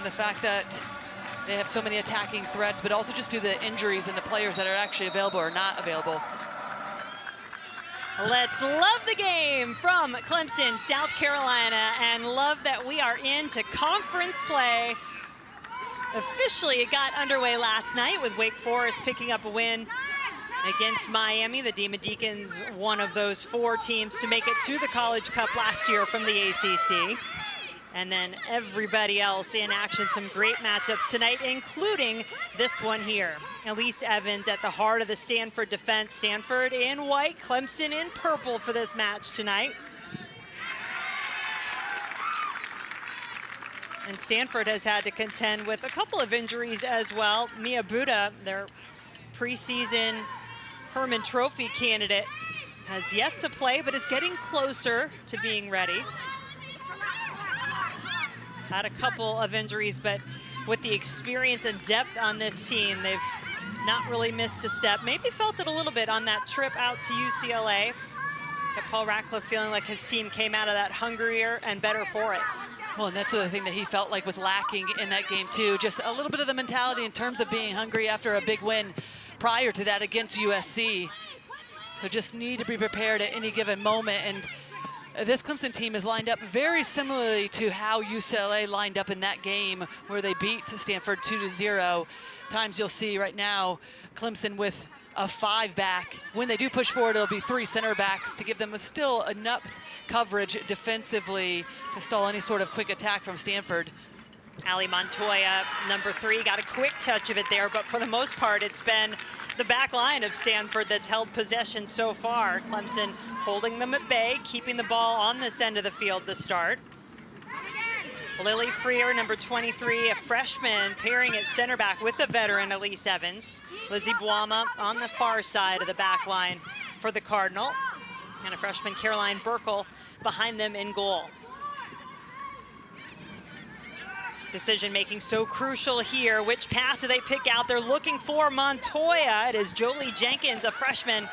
the fact that they have so many attacking threats, but also just due to the injuries and the players that are actually available or not available. Let's love the game from Clemson, South Carolina, and love that we are into conference play. Officially, it got underway last night with Wake Forest picking up a win against Miami. The Demon Deacons, one of those 4 teams to make it to the College Cup last year from the ACC. And then everybody else in action. Some great matchups tonight, including this one here. Elise Evans at the heart of the Stanford defense. Stanford in white, Clemson in purple for this match tonight. And Stanford has had to contend with a couple of injuries as well. Mia Buddha, their preseason Herman Trophy candidate, has yet to play, but is getting closer to being ready. Had a couple of injuries, but with the experience and depth on this team, they've not really missed a step. Maybe felt it a little bit on that trip out to UCLA. But Paul Ratcliffe feeling like his team came out of that hungrier and better for it. Well, and that's the thing that he felt like was lacking in that game too. Just a little bit of the mentality in terms of being hungry after a big win prior to that against USC. So just need to be prepared at any given moment. And this Clemson team is lined up very similarly to how UCLA lined up in that game where they beat Stanford 2-0. Times you'll see right now Clemson with a 5-back. When they do push forward, it'll be 3 center backs to give them still enough coverage defensively to stall any sort of quick attack from Stanford. Ali Montoya, number 3, got a quick touch of it there, but for the most part, it's been the back line of Stanford that's held possession so far. Clemson holding them at bay, keeping the ball on this end of the field to start. Lily Freer, number 23, a freshman, pairing at center back with the veteran Elise Evans. Lizzie Boama on the far side of the back line for the Cardinal. And a freshman, Caroline Burkle, behind them in goal. Decision-making so crucial here. Which path do they pick out? They're looking for Montoya. It is Jolie Jenkins, a freshman.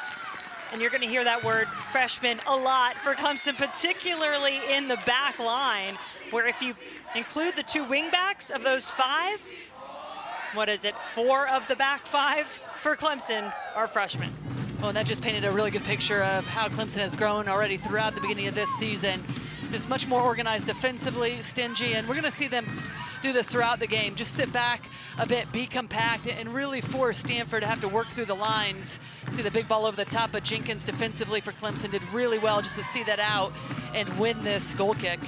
And you're going to hear that word freshman a lot for Clemson, particularly in the back line, where if you include the 2 wingbacks of those 5, what is it, 4 of the back 5 for Clemson are freshmen. Well, and that just painted a really good picture of how Clemson has grown already throughout the beginning of this season. Just much more organized defensively, stingy, and we're going to see them do this throughout the game. Just sit back a bit, be compact, and really force Stanford to have to work through the lines. See the big ball over the top, but Jenkins defensively for Clemson did really well just to see that out and win this goal kick.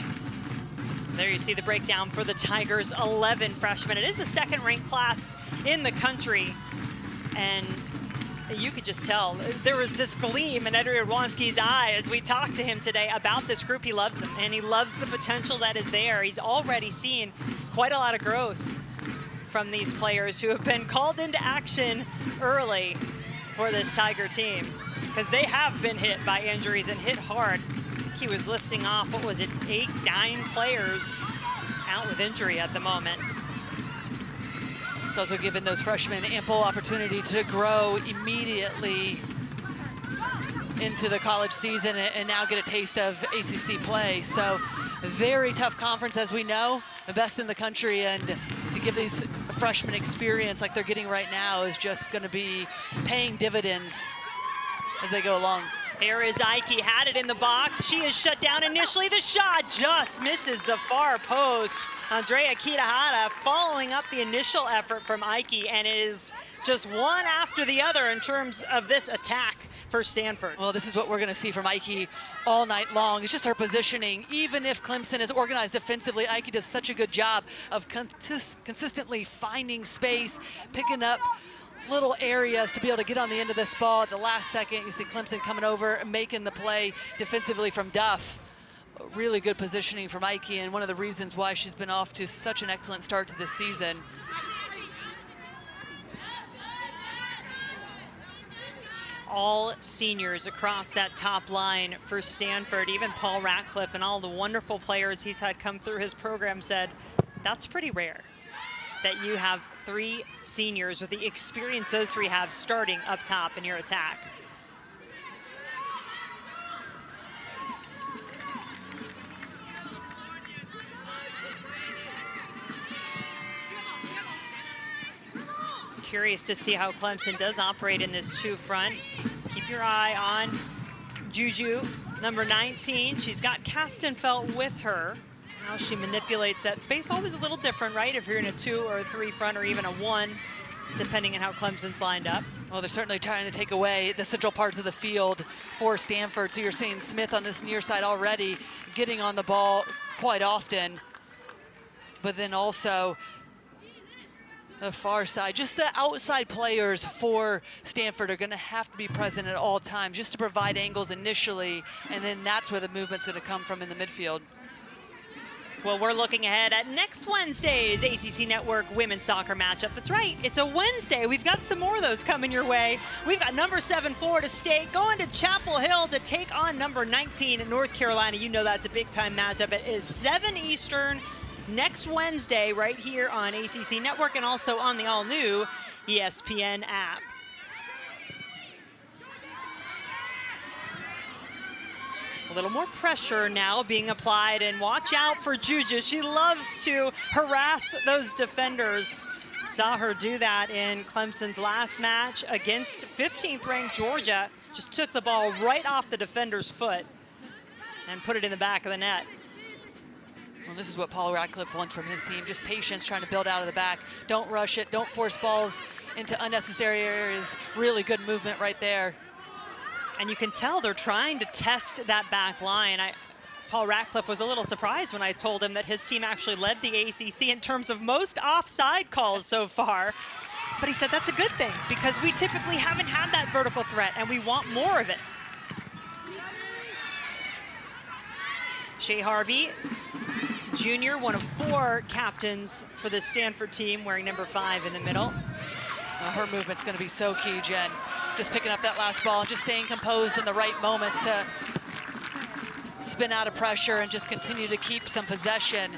There you see the breakdown for the Tigers, 11 freshmen. It is a second-ranked class in the country, and you could just tell there was this gleam in Edward Wanski's eye as we talked to him today about this group. He loves them, and he loves the potential that is there. He's already seen quite a lot of growth from these players who have been called into action early for this Tiger team, because they have been hit by injuries and hit hard. He was listing off, what was it, 8, 9 players out with injury at the moment. It's also given those freshmen ample opportunity to grow immediately into the college season and now get a taste of ACC play. So very tough conference, as we know, the best in the country, and to give these freshmen experience like they're getting right now is just going to be paying dividends as they go along. Here is Ike, had it in the box. She is shut down initially. The shot just misses the far post. Andrea Kitahara following up the initial effort from Ike, and it is just one after the other in terms of this attack for Stanford. Well, this is what we're going to see from Ike all night long. It's just her positioning. Even if Clemson is organized defensively, Ike does such a good job of consistently finding space, picking up little areas to be able to get on the end of this ball at the last second. You see Clemson coming over and making the play defensively from Duff. Really good positioning from Ike, and one of the reasons why she's been off to such an excellent start to this season. All seniors across that top line for Stanford. Even Paul Ratcliffe and all the wonderful players he's had come through his program said that's pretty rare that you have 3 seniors with the experience those 3 have starting up top in your attack. curious to see how Clemson does operate in this two front. Keep your eye on Juju, number 19. She's got Castenfeld with her. How she manipulates that space, always a little different, right? If you're in a 2 or a 3 front or even a 1, depending on how Clemson's lined up. Well, they're certainly trying to take away the central parts of the field for Stanford. So you're seeing Smith on this near side already getting on the ball quite often. But then also the far side, just the outside players for Stanford are going to have to be present at all times just to provide angles initially, and then that's where the movement's going to come from in the midfield. Well, we're looking ahead at next Wednesday's ACC Network women's soccer matchup. That's right, it's a Wednesday. We've got some more of those coming your way. We've got number 7 Florida State going to Chapel Hill to take on number 19 North Carolina. You know that's a big-time matchup. It is 7 Eastern next Wednesday right here on ACC Network and also on the all-new ESPN app. A little more pressure now being applied, and watch out for Juju. She loves to harass those defenders. Saw her do that in Clemson's last match against 15th ranked Georgia. Just took the ball right off the defender's foot and put it in the back of the net. Well, this is what Paul Radcliffe wants from his team, just patience, trying to build out of the back. Don't rush it, don't force balls into unnecessary areas. Really good movement right there. And you can tell they're trying to test that back line. Paul Radcliffe was a little surprised when I told him that his team actually led the ACC in terms of most offside calls so far. But he said that's a good thing because we typically haven't had that vertical threat and we want more of it. Shea Harvey, junior, one of 4 captains for the Stanford team, wearing number 5 in the middle. Her movement's going to be so key, Jen. Just picking up that last ball and just staying composed in the right moments to spin out of pressure and just continue to keep some possession.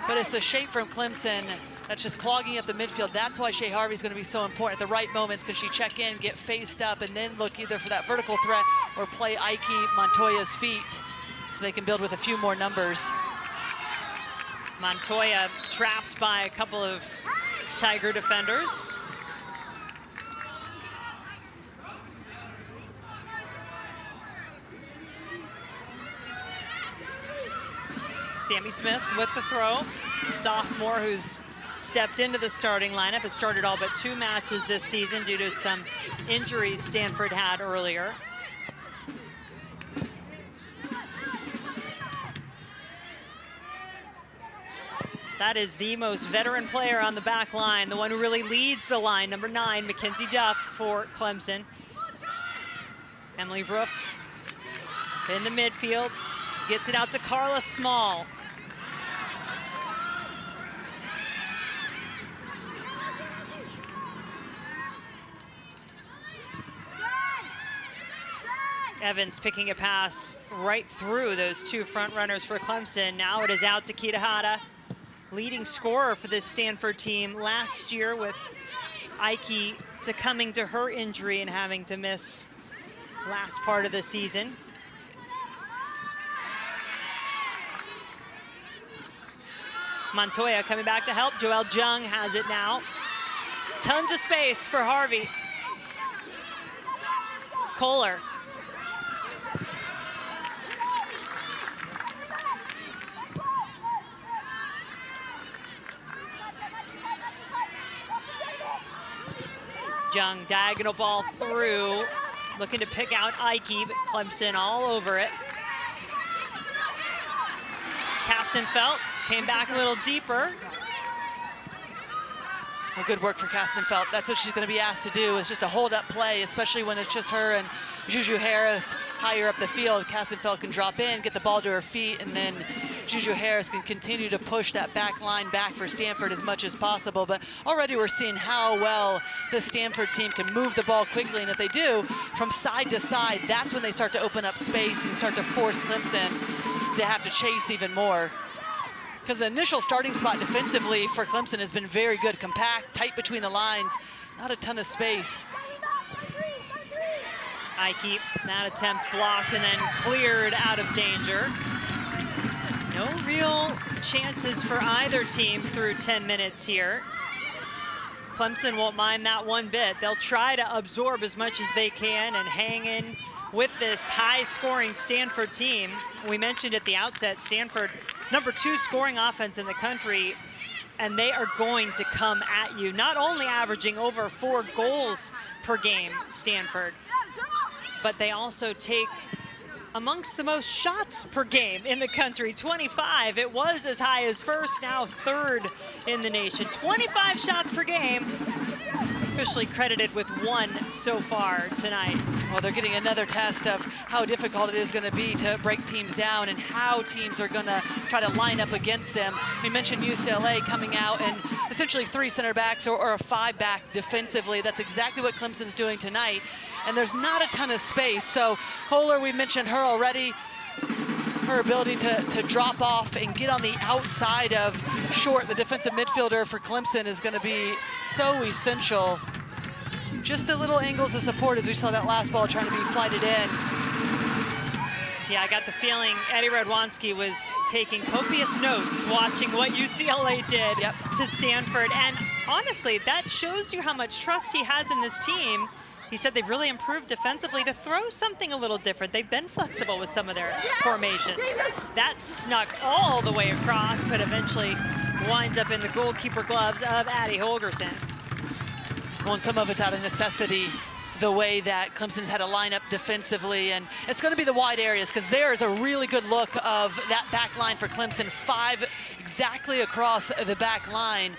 But it's the shape from Clemson that's just clogging up the midfield. That's why Shea Harvey's going to be so important. At the right moments, can she check in, get faced up, and then look either for that vertical threat or play Ike Montoya's feet so they can build with a few more numbers. Montoya trapped by a couple of Tiger defenders. Sammy Smith with the throw, sophomore who's stepped into the starting lineup. Has started all but 2 matches this season due to some injuries Stanford had earlier. That is the most veteran player on the back line, the one who really leads the line, number 9, Mackenzie Duff for Clemson. Emily Broof in the midfield, gets it out to Carla Small. Evans picking a pass right through those 2 front runners for Clemson. Now it is out to Kitahara, leading scorer for this Stanford team last year, with Ike succumbing to her injury and having to miss last part of the season. Montoya coming back to help. Joelle Jung has it now. Tons of space for Harvey. Kohler. Jung, diagonal ball through, looking to pick out Ike, but Clemson all over it. Castenfeld came back a little deeper. Well, good work for Castenfeld. That's what she's going to be asked to do, is just a hold-up play, especially when it's just her and Juju Harris higher up the field. Castenfeld can drop in, get the ball to her feet, and then Juju Harris can continue to push that back line back for Stanford as much as possible. But already we're seeing how well the Stanford team can move the ball quickly, and if they do, from side to side, that's when they start to open up space and start to force Clemson to have to chase even more. Because the initial starting spot defensively for Clemson has been very good, compact, tight between the lines, not a ton of space. Ike, that attempt blocked and then cleared out of danger. No real chances for either team through 10 minutes here. Clemson won't mind that one bit. They'll try to absorb as much as they can and hang in with this high-scoring Stanford team. We mentioned at the outset, Stanford, #2 scoring offense in the country, and they are going to come at you, not only averaging over 4 goals per game, Stanford, but they also take amongst the most shots per game in the country, 25. It was as high as first, now third in the nation. 25 shots per game, officially credited with 1 so far tonight. Well, they're getting another test of how difficult it is going to be to break teams down and how teams are going to try to line up against them. We mentioned UCLA coming out and essentially 3 center backs or a 5-back defensively. That's exactly what Clemson's doing tonight. And there's not a ton of space. So Kohler, we mentioned her already. Her ability to drop off and get on the outside of Short, the defensive midfielder for Clemson, is going to be so essential. Just the little angles of support as we saw that last ball trying to be flighted in. Yeah, I got the feeling Eddie Radwanski was taking copious notes watching what UCLA did to Stanford. And honestly, that shows you how much trust he has in this team. He said they've really improved defensively to throw something a little different. They've been flexible with some of their formations. That snuck all the way across, but eventually winds up in the goalkeeper gloves of Addie Holgerson. Well, and some of it's out of necessity, the way that Clemson's had to line up defensively, and it's going to be the wide areas, because there is a really good look of that back line for Clemson, 5 exactly across the back line.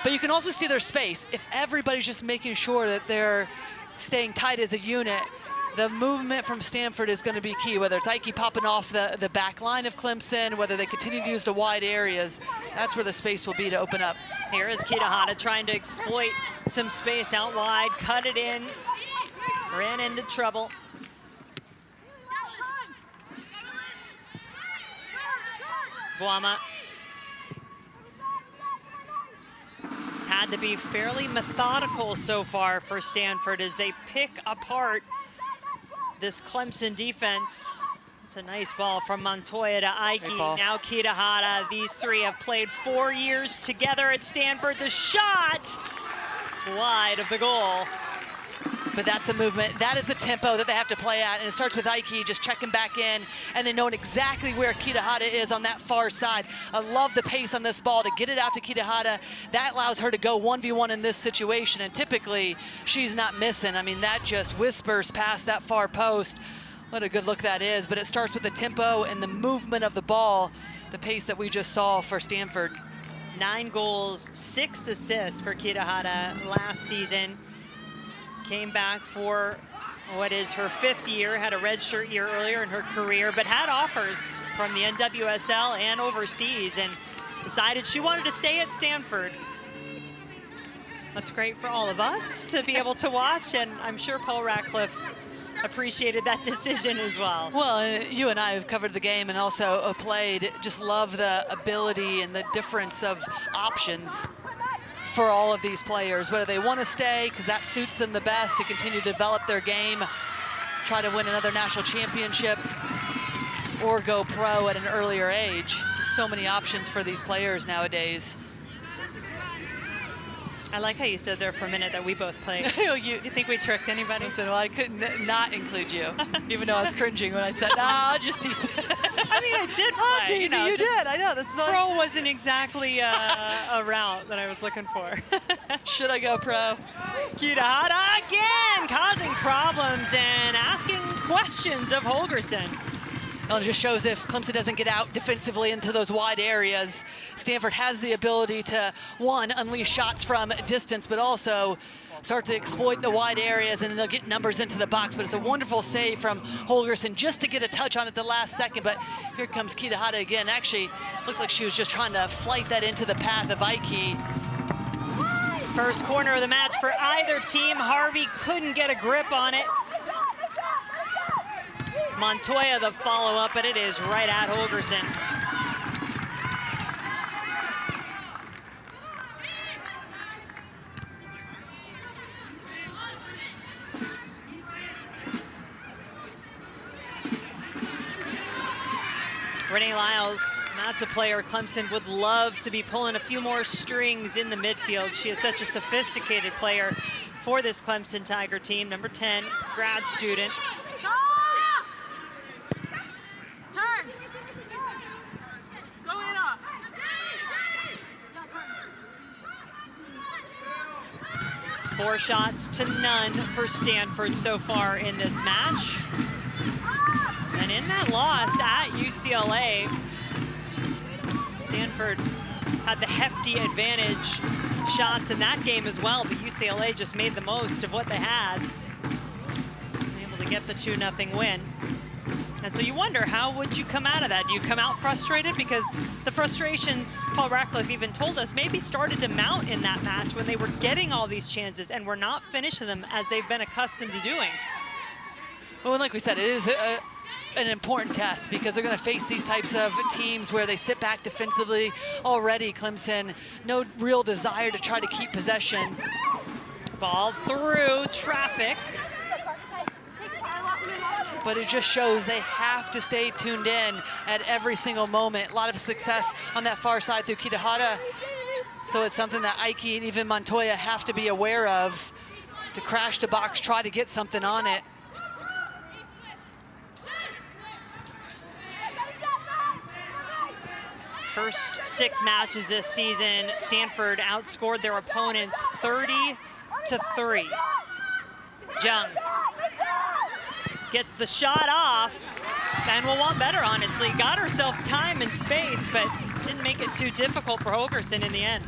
But you can also see their space. If everybody's just making sure that they're staying tight as a unit, the movement from Stanford is going to be key, whether it's Ike popping off the back line of Clemson, whether they continue to use the wide areas. That's where the space will be to open up. Here is Kitahara trying to exploit some space out wide, cut it in, ran into trouble. Guama. It's had to be fairly methodical so far for Stanford as they pick apart this Clemson defense. It's a nice ball from Montoya to Ike. Now Kitahara. These 3 have played 4 years together at Stanford. The shot wide of the goal. But that's the movement. That is the tempo that they have to play at. And it starts with Ike just checking back in and then knowing exactly where Kitahara is on that far side. I love the pace on this ball to get it out to Kitahara. That allows her to go 1v1 in this situation. And typically, she's not missing. I mean, that just whispers past that far post. What a good look that is. But it starts with the tempo and the movement of the ball, the pace that we just saw for Stanford. 9 goals, 6 assists for Kitahara last season. Came back for what is her 5th year, had a redshirt year earlier in her career, but had offers from the NWSL and overseas and decided she wanted to stay at Stanford. That's great for all of us to be able to watch, and I'm sure Paul Ratcliffe appreciated that decision as well. Well, you and I have covered the game and also played. Just love the ability and the difference of options for all of these players, whether they want to stay because that suits them the best to continue to develop their game, try to win another national championship, or go pro at an earlier age. So many options for these players nowadays. I like how you said there for a minute that we both played. You think we tricked anybody? Listen, well, I couldn't not include you, even though I was cringing when I said, no, I'll just tease you. I mean, I did play. I'll tease you, you did, I know. That's pro wasn't exactly a route that I was looking for. Should I go pro? Kitahara again, causing problems and asking questions of Holgerson. Well, it just shows if Clemson doesn't get out defensively into those wide areas, Stanford has the ability to, one, unleash shots from distance, but also start to exploit the wide areas, and then they'll get numbers into the box. But it's a wonderful save from Holgerson just to get a touch on it the last second. But here comes Kitahara again. Actually, looked like she was just trying to flight that into the path of Ike. First corner of the match for either team. Harvey couldn't get a grip on it. Montoya the follow-up, but it is right at Holgerson. Renee Lyles That's a player Clemson would love to be pulling a few more strings in the midfield. She is such a sophisticated player for this Clemson Tiger team. Number 10, grad student. Turn. 4 shots to none for Stanford so far in this match. And in that loss at UCLA, Stanford had the hefty advantage shots in that game as well, but UCLA just made the most of what they had, able to get the 2-0 win. And so you wonder, how would you come out of that? Do you come out frustrated? Because the frustrations, Paul Ratcliffe even told us, maybe started to mount in that match when they were getting all these chances and were not finishing them as they've been accustomed to doing. Well, and like we said, it is an important test because they're going to face these types of teams where they sit back defensively. Already, Clemson, no real desire to try to keep possession. Ball through traffic. But it just shows they have to stay tuned in at every single moment. A lot of success on that far side through Kitahara. So it's something that Ike and even Montoya have to be aware of to crash the box, try to get something on it. First 6 matches this season, Stanford outscored their opponents 30-3. Jung gets the shot off, and will want better, honestly. Got herself time and space, but didn't make it too difficult for Holgerson in the end.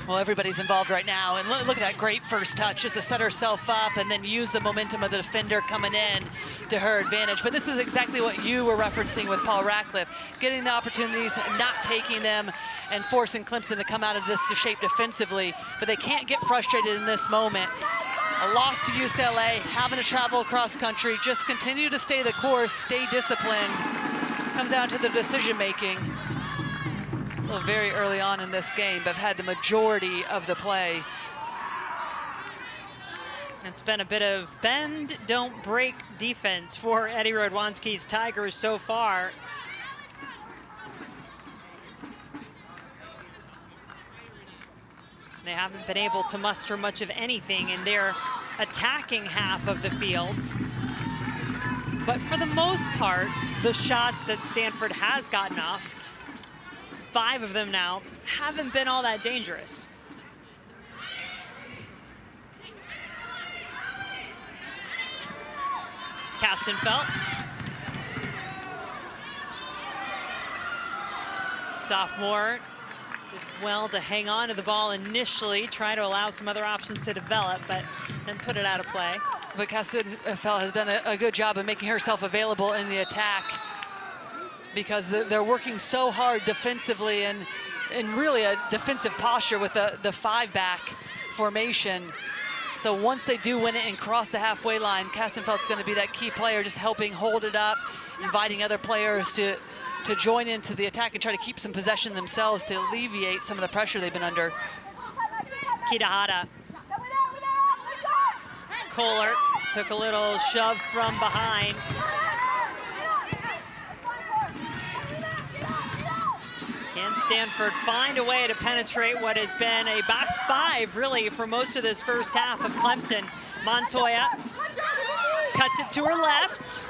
Well, everybody's involved right now, and look at that great first touch, just to set herself up and then use the momentum of the defender coming in to her advantage. But this is exactly what you were referencing with Paul Ratcliffe, getting the opportunities, not taking them, and forcing Clemson to come out of this shape defensively. But they can't get frustrated in this moment. A loss to UCLA, having to travel across country, just continue to stay the course, stay disciplined. Comes down to the decision making. Well, very early on in this game, but had the majority of the play. It's been a bit of bend, don't break defense for Eddie Radwanski's Tigers so far. They haven't been able to muster much of anything in their attacking half of the field. But for the most part, the shots that Stanford has gotten off, 5 of them now, haven't been all that dangerous. Kastenfeld. Sophomore did well to hang on to the ball initially, try to allow some other options to develop, but then put it out of play. But Kastenfeld has done a good job of making herself available in the attack, because they're working so hard defensively and really a defensive posture with the 5-back formation. So once they do win it and cross the halfway line, Kastenfeld's going to be that key player, just helping hold it up, inviting other players to join into the attack and try to keep some possession themselves to alleviate some of the pressure they've been under. Kitahara. Kohler took a little shove from behind. Can Stanford find a way to penetrate what has been a back 5, really, for most of this first half of Clemson? Montoya cuts it to her left,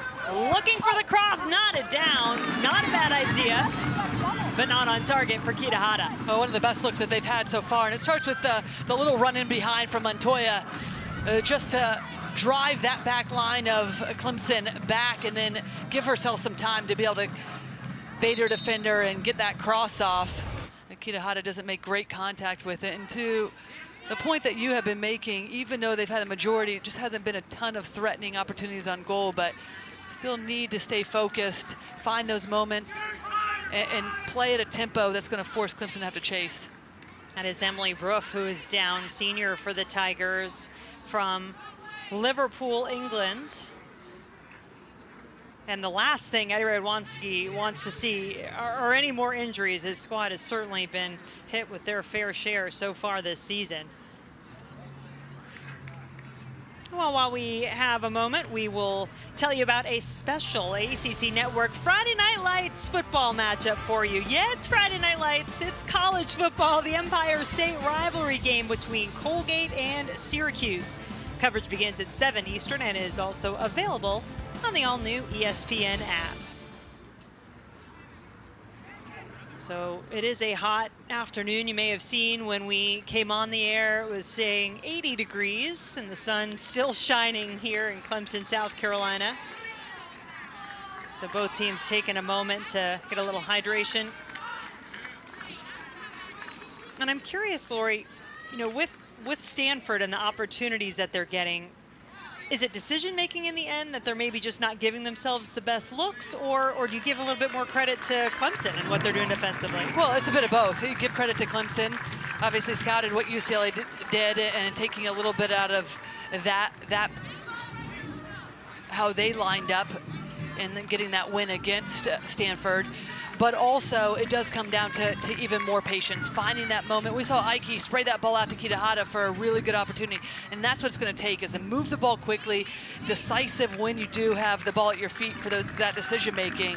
looking for the cross, knotted down. Not a bad idea, but not on target for Kitahara. Oh, one of the best looks that they've had so far, and it starts with the little run in behind from Montoya, just to drive that back line of Clemson back and then give herself some time to be able to bait her defender and get that cross off. And Kitahara doesn't make great contact with it. And to the point that you have been making, even though they've had a majority, it just hasn't been a ton of threatening opportunities on goal, but still need to stay focused, find those moments, and play at a tempo that's going to force Clemson to have to chase. That is Emily Broof, who is down, senior for the Tigers from Liverpool, England. And the last thing Eddie Radwanski wants to see are any more injuries. His squad has certainly been hit with their fair share so far this season. Well, while we have a moment, we will tell you about a special ACC Network Friday Night Lights football matchup for you. Yeah, it's Friday Night Lights. It's college football, the Empire State rivalry game between Colgate and Syracuse. Coverage begins at 7 Eastern and is also available on the all-new ESPN app. So it is a hot afternoon. You may have seen when we came on the air, it was saying 80 degrees and the sun still shining here in Clemson, South Carolina. So both teams taking a moment to get a little hydration. And I'm curious, Lori, you know, with Stanford and the opportunities that they're getting, is it decision-making in the end that they're maybe just not giving themselves the best looks, or do you give a little bit more credit to Clemson and what they're doing defensively? Well, it's a bit of both. You give credit to Clemson, obviously scouted what UCLA did and taking a little bit out of that how they lined up and then getting that win against Stanford. But also, it does come down to even more patience, finding that moment. We saw Ike spray that ball out to Kitahara for a really good opportunity, and that's what it's going to take, is to move the ball quickly, decisive when you do have the ball at your feet for that decision-making,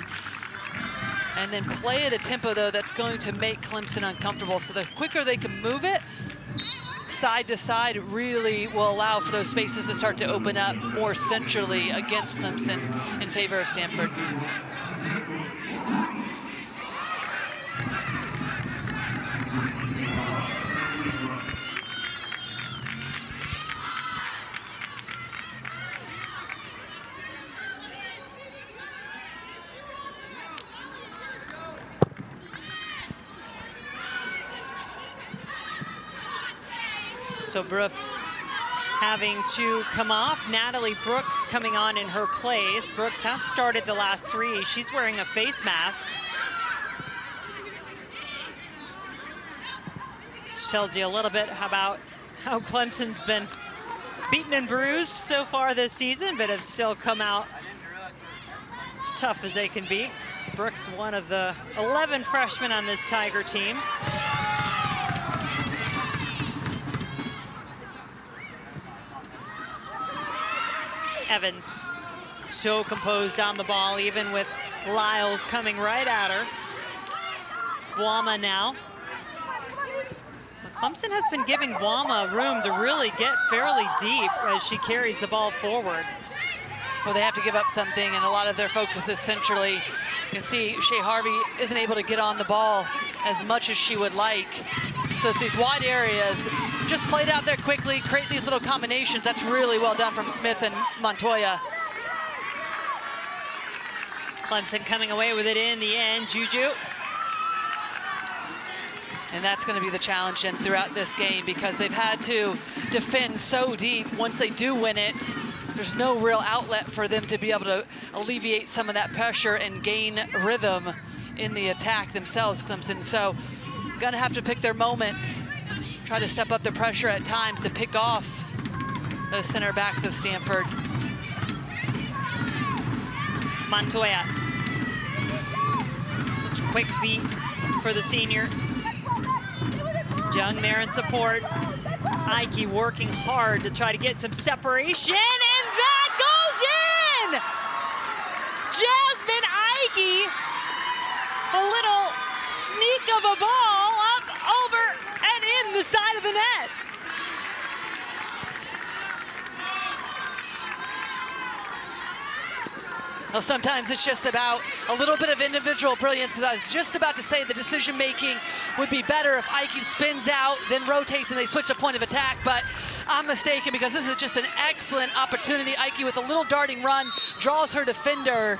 and then play at a tempo, though, that's going to make Clemson uncomfortable. So the quicker they can move it, side to side, really will allow for those spaces to start to open up more centrally against Clemson in favor of Stanford. So Brooke having to come off. Natalie Brooks coming on in her place. Brooks has started the last 3. She's wearing a face mask. Which tells you a little bit about how Clemson's been beaten and bruised so far this season, but have still come out as tough as they can be. Brooks, one of the 11 freshmen on this Tiger team. Evans, so composed on the ball, even with Lyles coming right at her. Wama now. Clemson has been giving Wama room to really get fairly deep as she carries the ball forward. Well, they have to give up something, and a lot of their focus is centrally. You can see Shea Harvey isn't able to get on the ball as much as she would like. So it's these wide areas, just played out there quickly, create these little combinations. That's really well done from Smith and Montoya. Clemson coming away with it in the end. Juju. And that's going to be the challenge then throughout this game, because they've had to defend so deep. Once they do win it, there's no real outlet for them to be able to alleviate some of that pressure and gain rhythm in the attack themselves, Clemson. So gonna have to pick their moments, try to step up the pressure at times to pick off the center backs of Stanford. Montoya. Such quick feet for the senior. Jung there in support. Ike working hard to try to get some separation, and that goes in! Jasmine Ike, a little sneak of a ball up, over, and in the side of the net. Well, sometimes it's just about a little bit of individual brilliance, because I was just about to say the decision-making would be better if Ike spins out, then rotates, and they switch a point of attack, but I'm mistaken, because this is just an excellent opportunity. Ike with a little darting run draws her defender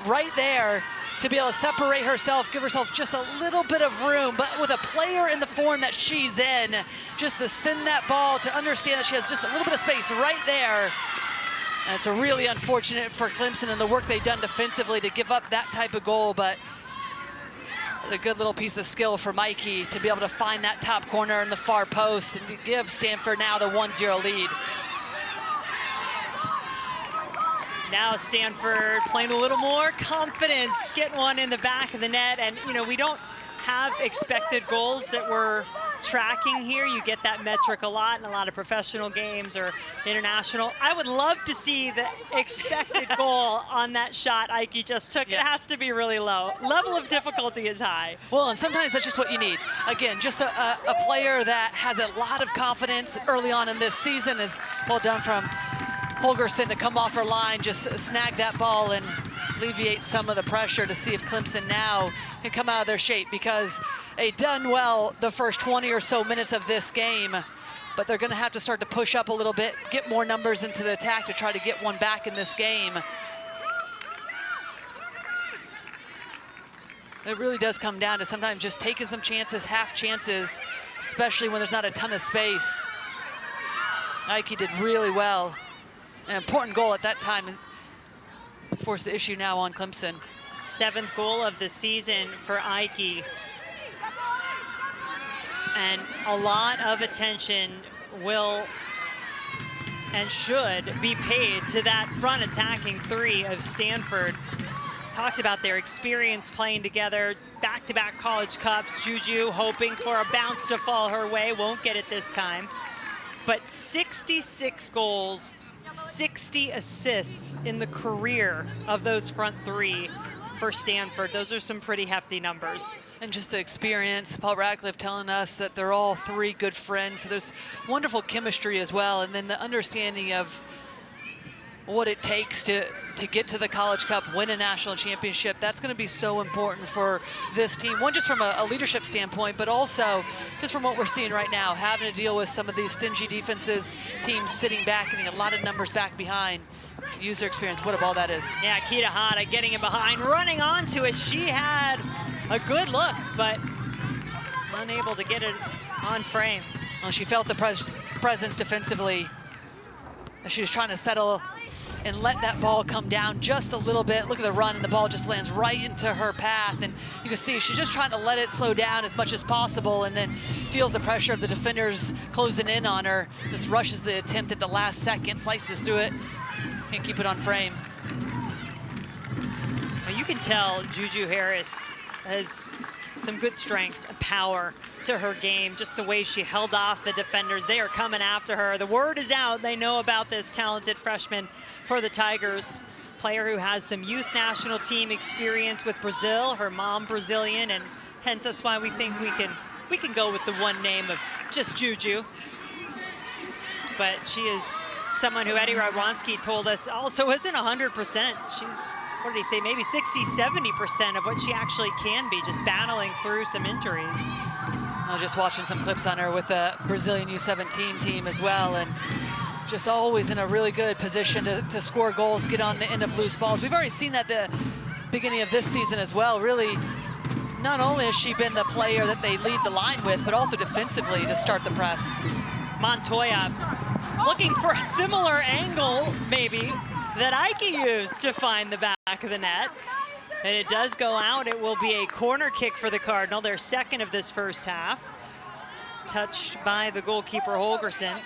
right there to be able to separate herself, give herself just a little bit of room, but with a player in the form that she's in, just to send that ball, to understand that she has just a little bit of space right there. And it's a really unfortunate for Clemson and the work they've done defensively to give up that type of goal, but a good little piece of skill for Mikey to be able to find that top corner in the far post and give Stanford now the 1-0 lead. Now Stanford playing a little more confidence, getting one in the back of the net, and you know, we don't have expected goals that were tracking here. You get that metric a lot in a lot of professional games or international. I would love to see the expected goal on that shot Ike just took. Yeah. It has to be really low. Level of difficulty is high. Well, and sometimes that's just what you need. Again, just a player that has a lot of confidence early on in this season. Is well done from Holgerson to come off her line, just snag that ball and alleviate some of the pressure to see if Clemson now can come out of their shape, because they done well the first 20 or so minutes of this game, but they're going to have to start to push up a little bit, get more numbers into the attack to try to get one back in this game. It really does come down to sometimes just taking some chances, half chances, especially when there's not a ton of space. Ike did really well. An important goal at that time is force the issue now on Clemson. 7th goal of the season for Ike. And a lot of attention will and should be paid to that front attacking three of Stanford. Talked about their experience playing together, back-to-back college cups. Juju hoping for a bounce to fall her way, won't get it this time. But 66 goals, 60 assists in the career of those front three for Stanford. Those are some pretty hefty numbers. And just the experience, Paul Radcliffe telling us that they're all three good friends. So there's wonderful chemistry as well. And then the understanding of what it takes to get to the College Cup, win a national championship. That's going to be so important for this team. One, just from a leadership standpoint, but also just from what we're seeing right now, having to deal with some of these stingy defenses, teams sitting back, getting a lot of numbers back behind. To use their experience, what a ball that is. Yeah, Kita Hada getting it behind, running onto it. She had a good look, but unable to get it on frame. Well, she felt the presence defensively as she was trying to settle and let that ball come down just a little bit. Look at the run, and the ball just lands right into her path. And you can see she's just trying to let it slow down as much as possible, and then feels the pressure of the defenders closing in on her. Just rushes the attempt at the last second, slices through it, can't keep it on frame. Well, you can tell Juju Harris has some good strength and power to her game, just the way she held off the defenders. They are coming after her. The word is out. They know about this talented freshman for the Tigers. Player who has some youth national team experience with Brazil, her mom Brazilian, and hence that's why we think we can go with the one name of just Juju. But she is someone who Eddie Radwanski told us also isn't 100%. She's, what did he say, maybe 60-70% of what she actually can be, just battling through some injuries. I was just watching some clips on her with the Brazilian U17 team as well, and just always in a really good position to score goals, get on the end of loose balls. We've already seen that at the beginning of this season as well. Really, not only has she been the player that they lead the line with, but also defensively to start the press. Montoya looking for a similar angle, maybe, that Ike used to find the back of the net. And it does go out. It will be a corner kick for the Cardinal, their second of this first half. Touched by the goalkeeper, Holgerson.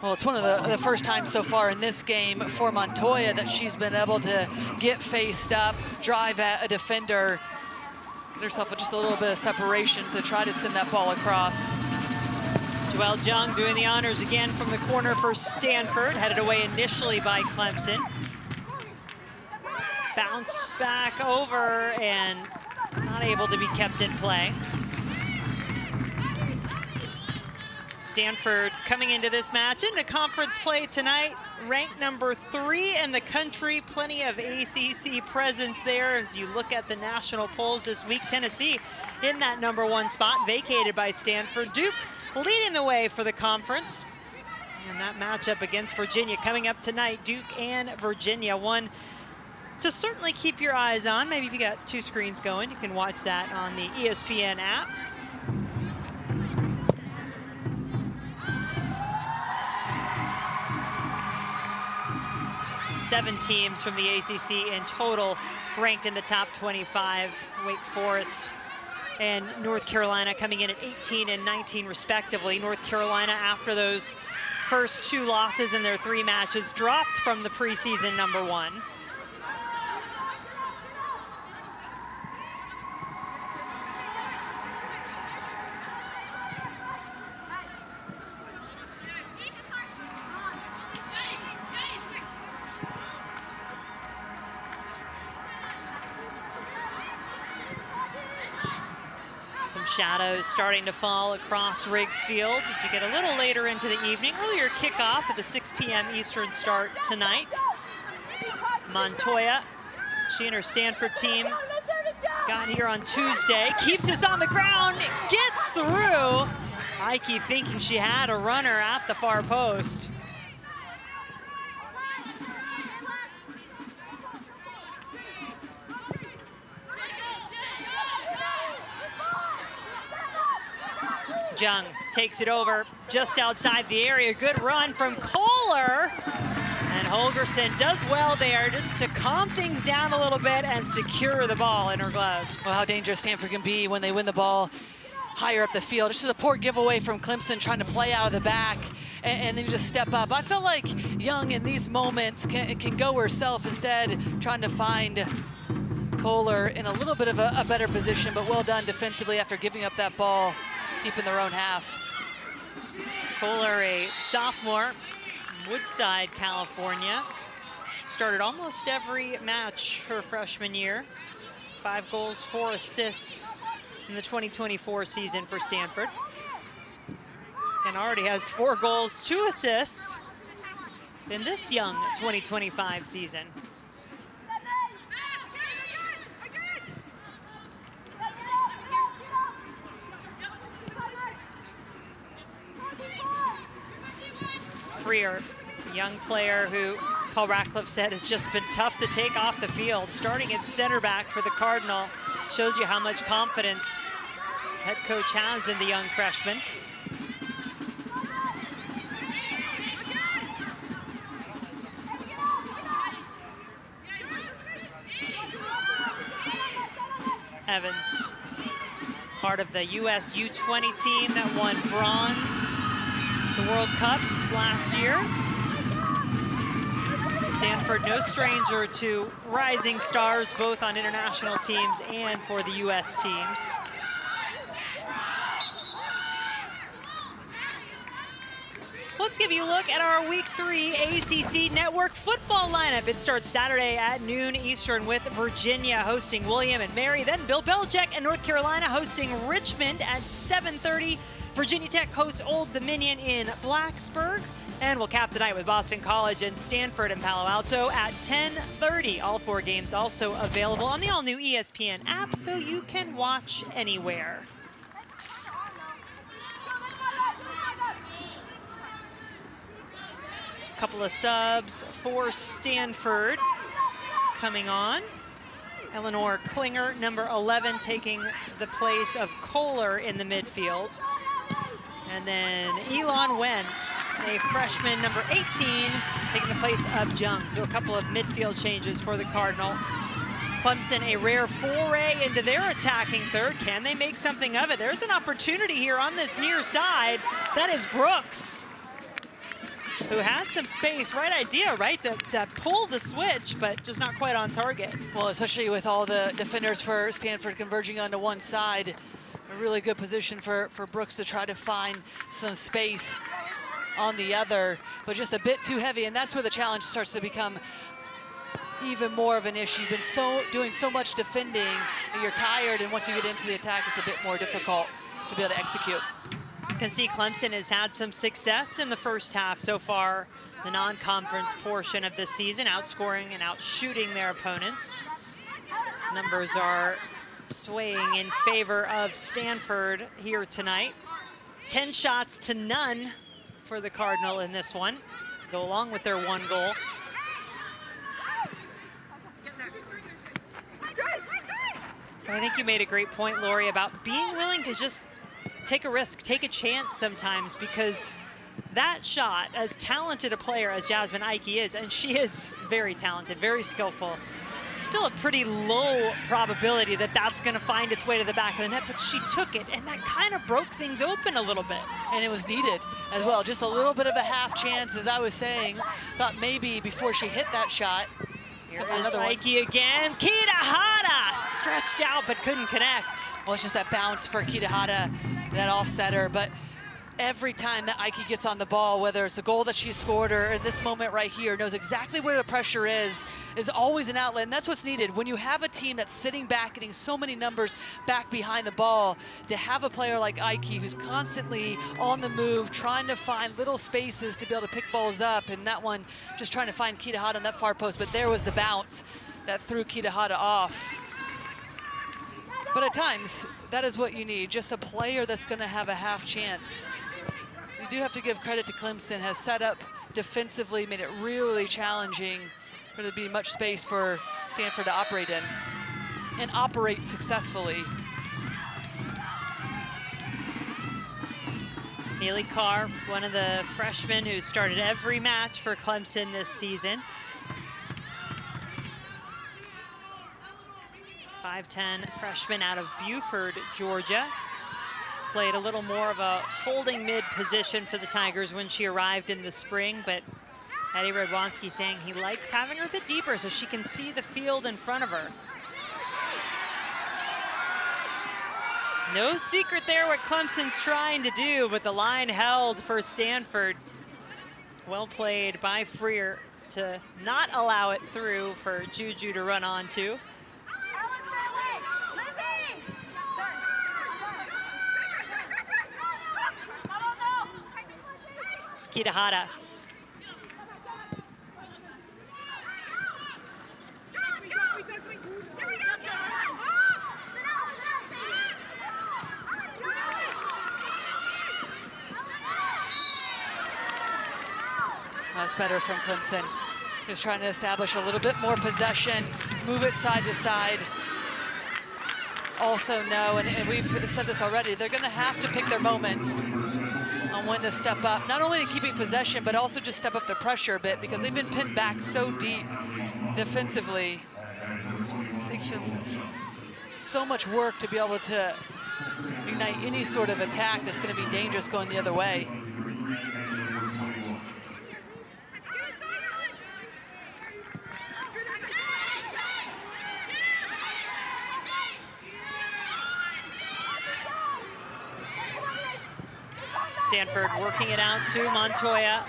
Well, it's one of the first times so far in this game for Montoya that she's been able to get faced up, drive at a defender, get herself just a little bit of separation to try to send that ball across. Joelle Jung doing the honors again from the corner for Stanford, headed away initially by Clemson. Bounce back over and not able to be kept in play. Stanford coming into this match into conference play tonight, ranked number 3 in the country. Plenty of ACC presence there as you look at the national polls this week. Tennessee in that number 1 spot, vacated by Stanford. Duke leading the way for the conference. And that matchup against Virginia coming up tonight, Duke and Virginia. One to certainly keep your eyes on. Maybe if you got 2 screens going, you can watch that on the ESPN app. Seven teams from the ACC in total ranked in the top 25. Wake Forest and North Carolina coming in at 18 and 19 respectively. North Carolina, after those first 2 losses in their 3 matches, dropped from the preseason number 1. Shadows starting to fall across Riggs Field as we get a little later into the evening. Earlier kickoff at the 6 p.m. Eastern start tonight. Montoya, she and her Stanford team got here on Tuesday. Keeps us on the ground, gets through. Ike thinking she had a runner at the far post. Jung takes it over just outside the area. Good run from Kohler. And Holgerson does well there just to calm things down a little bit and secure the ball in her gloves. Well, how dangerous Stanford can be when they win the ball higher up the field. It's just a poor giveaway from Clemson trying to play out of the back and then just step up. I felt like Young in these moments can go herself instead, trying to find Kohler in a little bit of a better position, but well done defensively after giving up that ball deep in their own half. Kohler, a sophomore, Woodside, California. Started almost every match her freshman year. 5 goals, 4 assists in the 2024 season for Stanford. And already has 4 goals, 2 assists in this young 2025 season. Freer, young player who Paul Ratcliffe said has just been tough to take off the field. Starting at center back for the Cardinal shows you how much confidence head coach has in the young freshman. Evans, part of the US U20 team that won bronze the World Cup last year. Stanford, no stranger to rising stars, both on international teams and for the US teams. Let's give you a look at our Week 3 ACC Network football lineup. It starts Saturday at noon Eastern with Virginia hosting William and Mary. Then Bill Belichick and North Carolina hosting Richmond at 7:30. Virginia Tech hosts Old Dominion in Blacksburg. And we'll cap the night with Boston College and Stanford in Palo Alto at 10:30. All 4 games also available on the all-new ESPN app, so you can watch anywhere. A couple of subs for Stanford coming on. Eleanor Klinger, number 11, taking the place of Kohler in the midfield. And then Elon Wen, a freshman, number 18, taking the place of Jung. So a couple of midfield changes for the Cardinal. Clemson, a rare foray into their attacking third. Can they make something of it? There's an opportunity here on this near side. That is Brooks, who had some space, right idea, right, to pull the switch, but just not quite on target. Well, especially with all the defenders for Stanford converging onto one side. A really good position for Brooks to try to find some space on the other, but just a bit too heavy, and that's where the challenge starts to become even more of an issue. You've been doing so much defending, and you're tired, and once you get into the attack, it's a bit more difficult to be able to execute. You can see Clemson has had some success in the first half so far, the non-conference portion of this season, outscoring and outshooting their opponents. These numbers are swaying in favor of Stanford here tonight. 10 shots to none for the Cardinal in this one. Go along with their 1 goal. I think you made a great point, Lori, about being willing to just take a risk, take a chance sometimes, because that shot, as talented a player as Jasmine Ike is, and she is very talented, very skillful, still a pretty low probability that that's going to find its way to the back of the net, but she took it, and that kind of broke things open a little bit. And it was needed as well. Just a little bit of a half chance, as I was saying. Thought maybe before she hit that shot. Here's another Ike again. Kitahara stretched out but couldn't connect. Well, it's just that bounce for Kitahara, that offsetter, but every time that Ike gets on the ball, whether it's a goal that she scored or in this moment right here, knows exactly where the pressure is always an outlet, and that's what's needed. When you have a team that's sitting back, getting so many numbers back behind the ball, to have a player like Ike who's constantly on the move, trying to find little spaces to be able to pick balls up, and that one just trying to find Kitahara on that far post, but there was the bounce that threw Kitahara off. But at times, that is what you need, just a player that's going to have a half chance. So you do have to give credit to Clemson, has set up defensively, made it really challenging for there to be much space for Stanford to operate in, and operate successfully. Neely Carr, one of the freshmen who started every match for Clemson this season. 5'10" freshman out of Buford, Georgia. Played a little more of a holding mid position for the Tigers when she arrived in the spring, but Eddie Radwanski saying he likes having her a bit deeper so she can see the field in front of her. No secret there what Clemson's trying to do, but the line held for Stanford. Well played by Freer to not allow it through for Juju to run onto. Kitahara. That's better from Clemson. Just trying to establish a little bit more possession, move it side to side. Also know, and we've said this already, they're going to have to pick their moments on when to step up, not only in keeping possession, but also just step up the pressure a bit, because they've been pinned back so deep defensively. It takes them so much work to be able to ignite any sort of attack that's going to be dangerous going the other way. Stanford working it out to Montoya.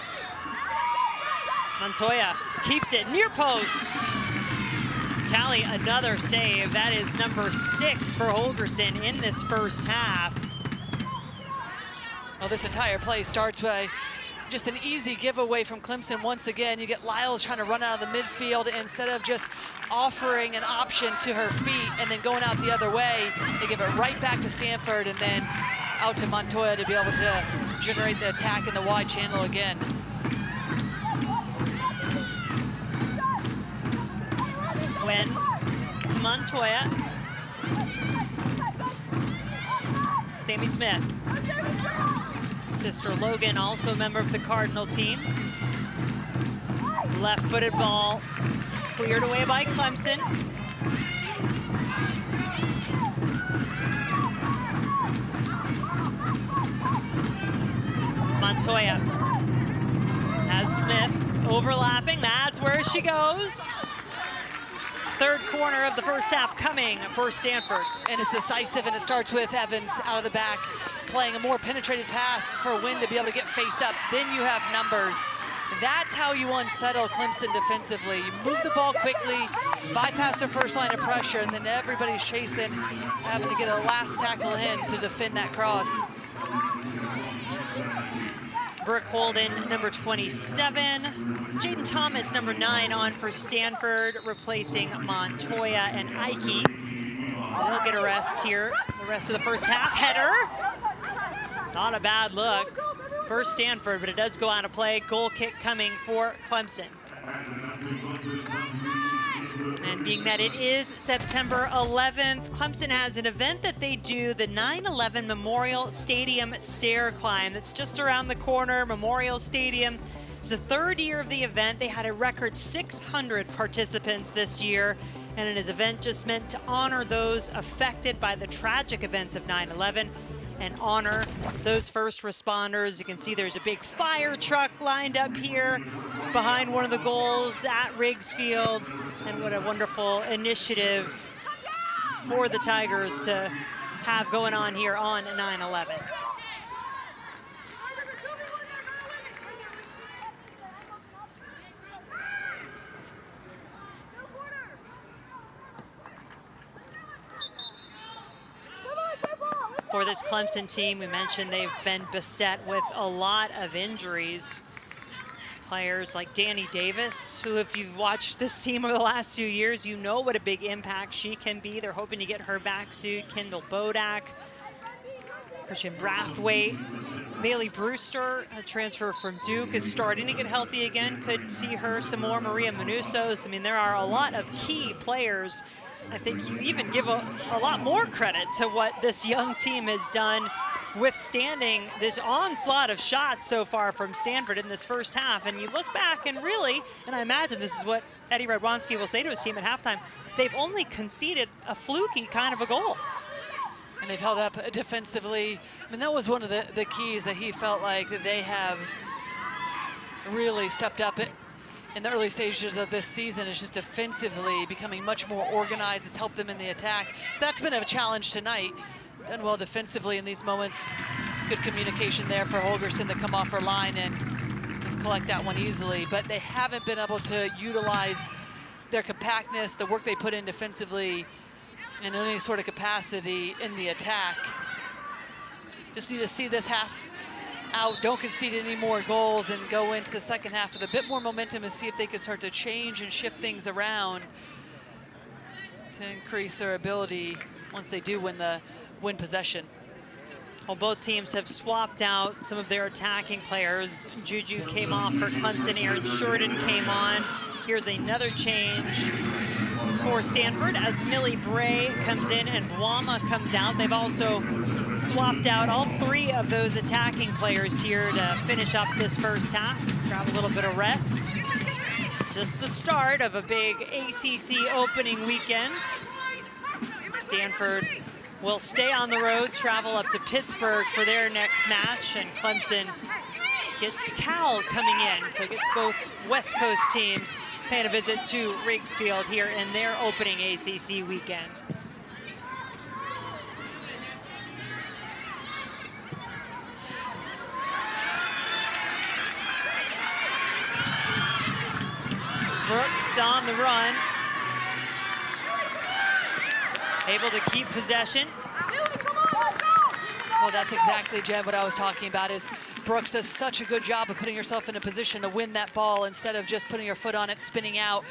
Montoya keeps it near post. Tally another save. That is number 6 for Holgerson in this first half. Well, this entire play starts by just an easy giveaway from Clemson. Once again, you get Lyles trying to run out of the midfield. Instead of just offering an option to her feet and then going out the other way, they give it right back to Stanford and then out to Montoya to be able to generate the attack in the wide channel again. When to Montoya. Sammy Smith. Sister Logan, also a member of the Cardinal team. Left-footed ball cleared away by Clemson. Montoya has Smith overlapping. That's where she goes. Third corner of the first half coming for Stanford. And it's decisive, and it starts with Evans out of the back, playing a more penetrated pass for Wynn to be able to get faced up. Then you have numbers. That's how you unsettle Clemson defensively. You move the ball quickly, bypass the first line of pressure, and then everybody's chasing, having to get a last tackle in to defend that cross. Brooke Holden, number 27. Jaden Thomas, number 9, on for Stanford, replacing Montoya and Ike. They'll get a rest here. The rest of the first half. Header. Not a bad look for Stanford, but it does go out of play. Goal kick coming for Clemson. And being that it is September 11th, Clemson has an event that they do, the 9/11 Memorial Stadium Stair Climb. That's just around the corner, Memorial Stadium. It's the 3rd year of the event. They had a record 600 participants this year, and it is an event just meant to honor those affected by the tragic events of 9/11 and honor those first responders. You can see there's a big fire truck lined up here behind one of the goals at Riggs Field. And what a wonderful initiative for the Tigers to have going on here on 9/11. for this Clemson team. We mentioned they've been beset with a lot of injuries. Players like Danny Davis, who if you've watched this team over the last few years, you know what a big impact she can be. They're hoping to get her back soon. Kendall Bodak, Christian Brathwaite, Bailey Brewster, a transfer from Duke, is starting to get healthy again. Could see her some more. Maria Manusos. I mean, there are a lot of key players. I think you even give a lot more credit to what this young team has done, withstanding this onslaught of shots so far from Stanford in this first half. And you look back and really, and I imagine this is what Eddie Radwanski will say to his team at halftime, they've only conceded a fluky kind of a goal. And they've held up defensively. I mean, that was one of the keys that he felt like that they have really stepped up in the early stages of this season, is just defensively becoming much more organized. It's helped them in the attack. That's been a challenge tonight. Done well defensively in these moments. Good communication there for Holgerson to come off her line and just collect that one easily. But they haven't been able to utilize their compactness, the work they put in defensively, in any sort of capacity in the attack. Just need to see this half out, don't concede any more goals, and go into the second half with a bit more momentum and see if they can start to change and shift things around to increase their ability once they do win possession. Well, both teams have swapped out some of their attacking players. Juju came off for Clemson, Aaron Shorten came on. Here's another change for Stanford as Millie Bray comes in and Wama comes out. They've also swapped out all three of those attacking players here to finish up this first half. Grab a little bit of rest. Just the start of a big ACC opening weekend. Stanford will stay on the road, travel up to Pittsburgh for their next match, and Clemson gets Cal coming in. So it gets both West Coast teams paying a visit to Riggs Field here in their opening ACC weekend. Brooks on the run. Able to keep possession. Well, that's exactly, Jen, what I was talking about, is Brooks does such a good job of putting herself in a position to win that ball instead of just putting her foot on it, spinning out,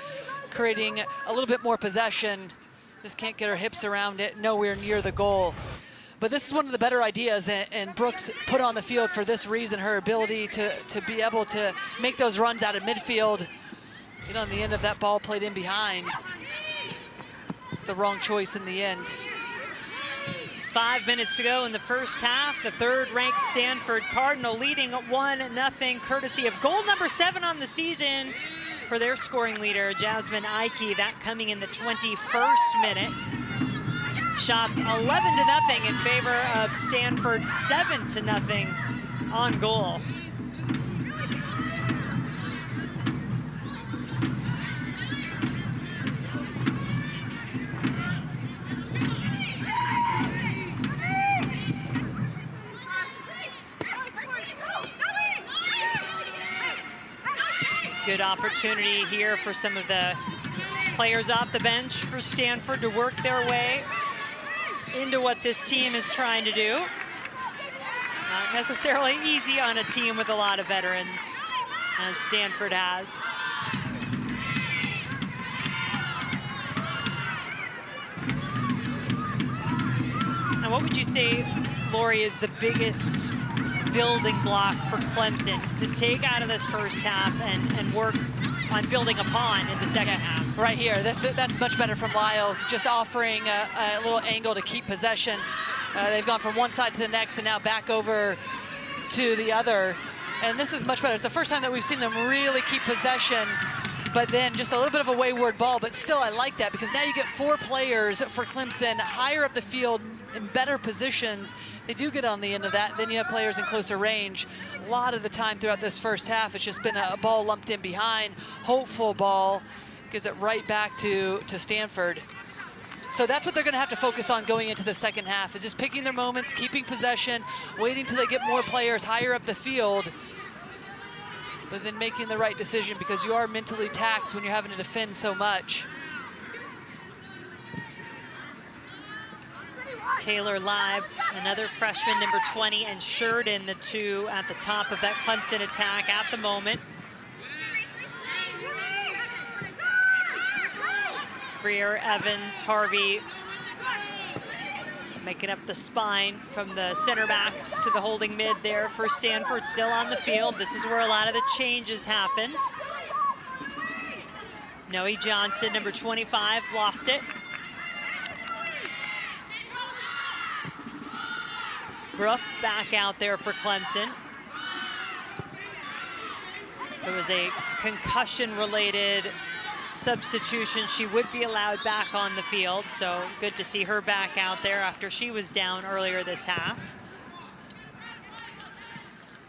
creating a little bit more possession. Just can't get her hips around it, nowhere near the goal. But this is one of the better ideas, and Brooks put on the field for this reason, her ability to be able to make those runs out of midfield, get on the end of that ball played in behind. It's the wrong choice in the end. 5 minutes to go in the first half. The third-ranked Stanford Cardinal leading 1-0, courtesy of goal number 7 on the season for their scoring leader, Jasmine Ike. That coming in the 21st minute. Shots 11-0 in favor of Stanford, 7-0 on goal. Good opportunity here for some of the players off the bench for Stanford to work their way into what this team is trying to do. Not necessarily easy on a team with a lot of veterans, as Stanford has. And what would you say, Lori, is the biggest building block for Clemson to take out of this first half and work on building upon in the second half? Right here, that's much better from Lyles, just offering a little angle to keep possession. They've gone from one side to the next and now back over to the other. And this is much better. It's the first time that we've seen them really keep possession, but then just a little bit of a wayward ball. But still, I like that because now you get 4 players for Clemson higher up the field in better positions. They do get on the end of that. Then you have players in closer range. A lot of the time throughout this first half, it's just been a ball lumped in behind. Hopeful ball gives it right back to Stanford. So that's what they're going to have to focus on going into the second half, is just picking their moments, keeping possession, waiting till they get more players higher up the field, but then making the right decision, because you are mentally taxed when you're having to defend so much. Taylor Live, another freshman, number 20, and Sheridan, the two at the top of that Clemson attack at the moment. Freer, Evans, Harvey making up the spine from the center backs to the holding mid there for Stanford, still on the field. This is where a lot of the changes happened. Noe Johnson, number 25, lost it. Gruff back out there for Clemson. There was a concussion-related substitution. She would be allowed back on the field, so good to see her back out there after she was down earlier this half.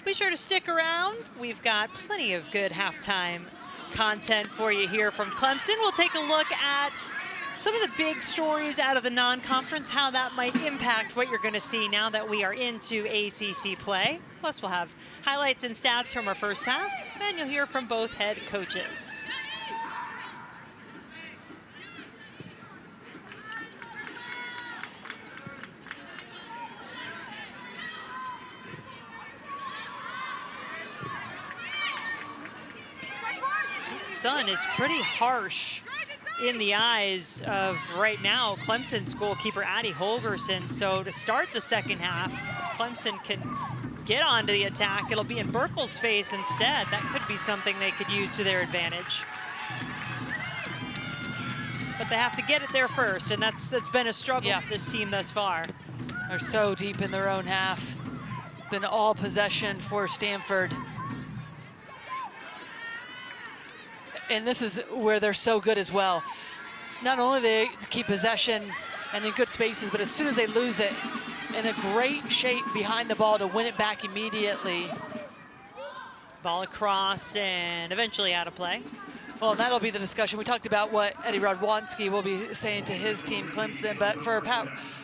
Be sure to stick around. We've got plenty of good halftime content for you here from Clemson. We'll take a look at some of the big stories out of the non-conference, how that might impact what you're going to see now that we are into ACC play. Plus, we'll have highlights and stats from our first half, and you'll hear from both head coaches. Sun is pretty harsh in the eyes of, right now, Clemson's goalkeeper Addie Holgerson. So to start the second half, if Clemson can get onto the attack, it'll be in Burkle's face instead. That could be something they could use to their advantage. But they have to get it there first, and that's been a struggle with this team thus far. They're so deep in their own half. It's been all possession for Stanford. And this is where they're so good as well. Not only do they keep possession and in good spaces, but as soon as they lose it, in a great shape behind the ball to win it back immediately. Ball across and eventually out of play. Well, that'll be the discussion. We talked about what Eddie Radwanski will be saying to his team, Clemson, but for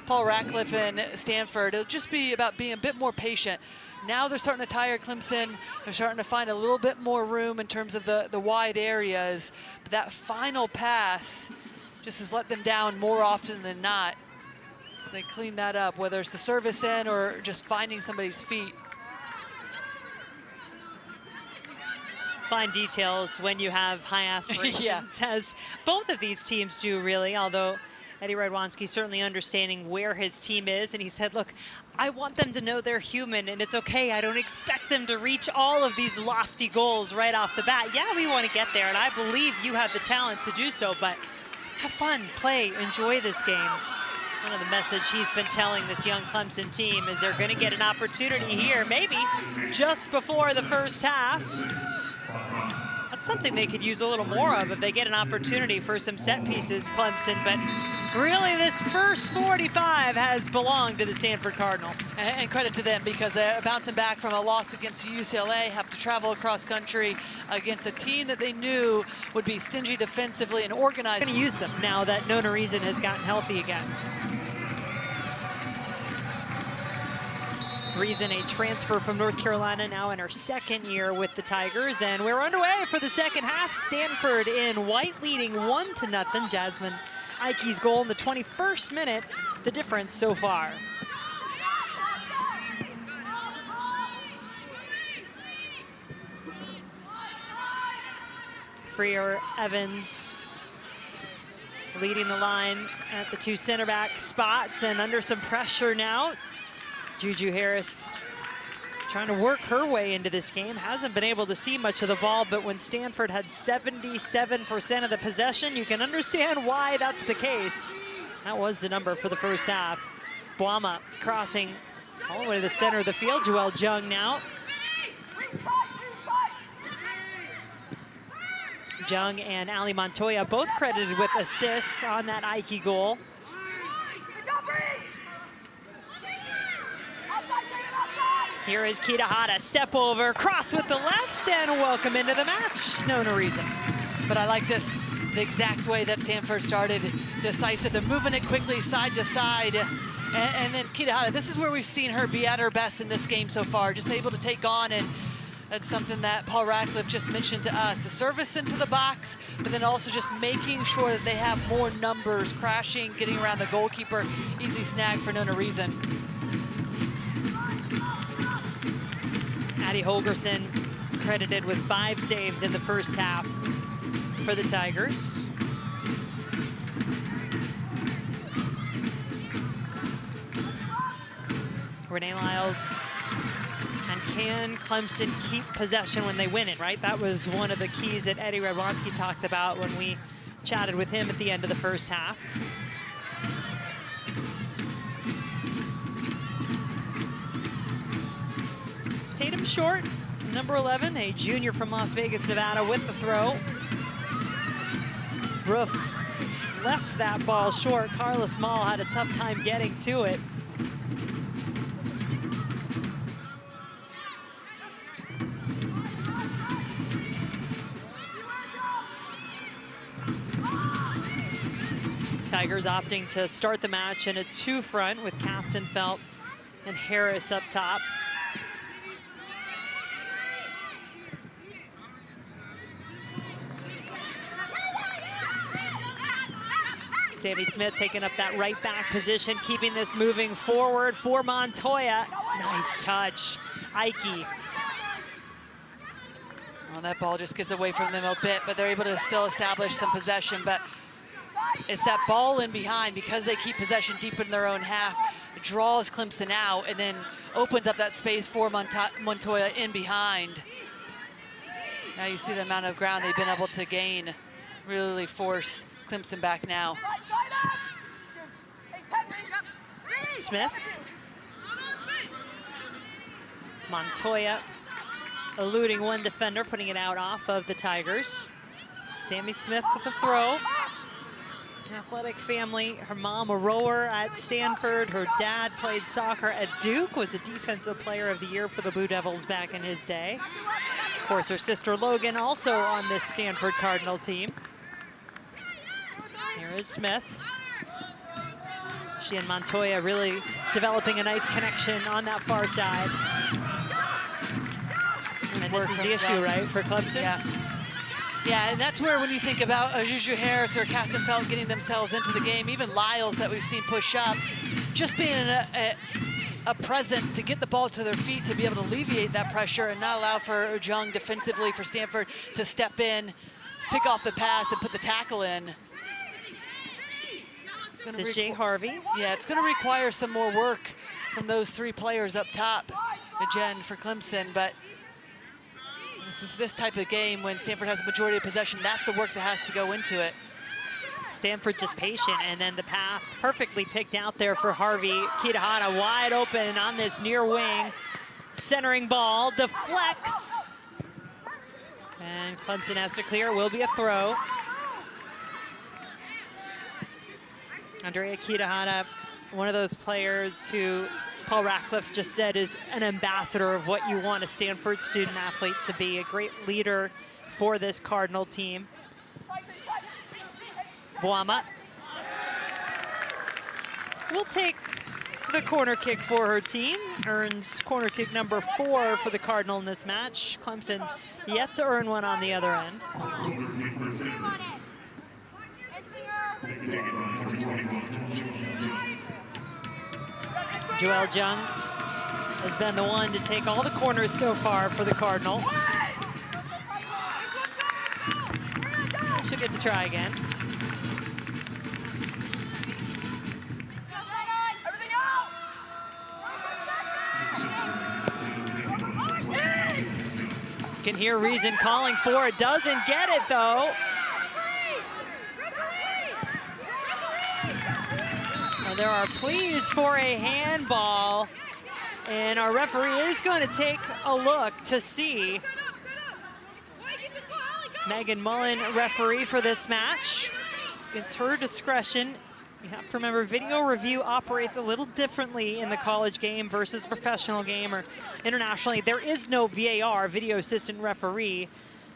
Paul Ratcliffe and Stanford, it'll just be about being a bit more patient. Now they're starting to tire Clemson. They're starting to find a little bit more room in terms of the wide areas. But that final pass just has let them down more often than not. So they clean that up, whether it's the service in or just finding somebody's feet. Fine details when you have high aspirations, as both of these teams do, really, although Eddie Radwanski certainly understanding where his team is, and he said, look, I want them to know they're human, and it's okay. I don't expect them to reach all of these lofty goals right off the bat. Yeah, we want to get there, and I believe you have the talent to do so, but have fun, play, enjoy this game. One of the message he's been telling this young Clemson team is they're going to get an opportunity here, maybe just before the first half. That's something they could use a little more of if they get an opportunity for some set pieces, Clemson, but really, this first 45 has belonged to the Stanford Cardinal. And credit to them, because they're bouncing back from a loss against UCLA, have to travel across country against a team that they knew would be stingy defensively and organized. Going to use them now that Nona Reason has gotten healthy again. Reason, a transfer from North Carolina, now in her second year with the Tigers, and we're underway for the second half. Stanford in white, leading 1-0. Jasmine Ike's goal in the 21st minute, the difference so far. Freer, Evans leading the line at the two center back spots, and under some pressure now. Juju Harris trying to work her way into this game. Hasn't been able to see much of the ball, but when Stanford had 77% of the possession, you can understand why that's the case. That was the number for the first half. Boama crossing all the way to the center of the field. Joelle Jung now. Jung and Ali Montoya both credited with assists on that Ike goal. Here is Kitahara, step over, cross with the left, and welcome into the match. Nona Reason. But I like this, the exact way that Stanford started, decisive. They're moving it quickly side to side. And then Kitahara, this is where we've seen her be at her best in this game so far, just able to take on and That's something that Paul Ratcliffe just mentioned to us. The service into the box, but then also just making sure that they have more numbers, crashing, getting around the goalkeeper. Easy snag for no reason. Addie Holgerson credited with 5 saves in the first half for the Tigers. Renee Lyles. And can Clemson keep possession when they win it, right? That was one of the keys that Eddie Radwanski talked about when we chatted with him at the end of the first half. Tatum Short, number 11, a junior from Las Vegas, Nevada, with the throw. Roof left that ball short. Carla Small had a tough time getting to it. Tigers opting to start the match in a 2 front with Castenfeld and Harris up top. Sammy Smith taking up that right back position, keeping this moving forward for Montoya. Nice touch, Ike. Well, that ball just gets away from them a bit, but they're able to still establish some possession. But it's that ball in behind, because they keep possession deep in their own half, it draws Clemson out and then opens up that space for Montoya in behind. Now you see the amount of ground they've been able to gain, really force Clemson back now. Smith. Montoya eluding one defender, putting it out off of the Tigers. Sammy Smith with the throw. Athletic family. Her mom a rower at Stanford. Her dad played soccer at Duke, was a defensive player of the year for the Blue Devils back in his day. Of course, her sister Logan also on this Stanford Cardinal team. Here is Smith. She and Montoya really developing a nice connection on that far side. And this is the issue, right, for Clemson? Yeah. Yeah, and that's where when you think about Juju Harris or Castenfeld getting themselves into the game, even Lyles that we've seen push up, just being a presence to get the ball to their feet to be able to alleviate that pressure and not allow for Jung defensively for Stanford to step in, pick off the pass, and put the tackle in. This is Jay Harvey. Yeah, it's going to require some more work from those 3 players up top, Jen, for Clemson, but this is this type of game when Stanford has the majority of possession. That's the work that has to go into it. Stanford just patient, and then the path perfectly picked out there for Harvey. Kitahara wide open on this near wing. Centering ball, deflects. And Clemson has to clear, will be a throw. Andrea Kitahara, one of those players who Paul Ratcliffe just said is an ambassador of what you want a Stanford student athlete to be, a great leader for this Cardinal team. Boama will take the corner kick for her team, earns corner kick number 4 for the Cardinal in this match. Clemson yet to earn one on the other end. Joelle Jung has been the one to take all the corners so far for the Cardinal. She'll get to try again. Can hear Reason calling for it, doesn't get it though. There are pleas for a handball, and our referee is going to take a look to see. Megan Mullen, referee for this match. It's her discretion. You have to remember, video review operates a little differently in the college game versus professional game or internationally. There is no VAR, video assistant referee,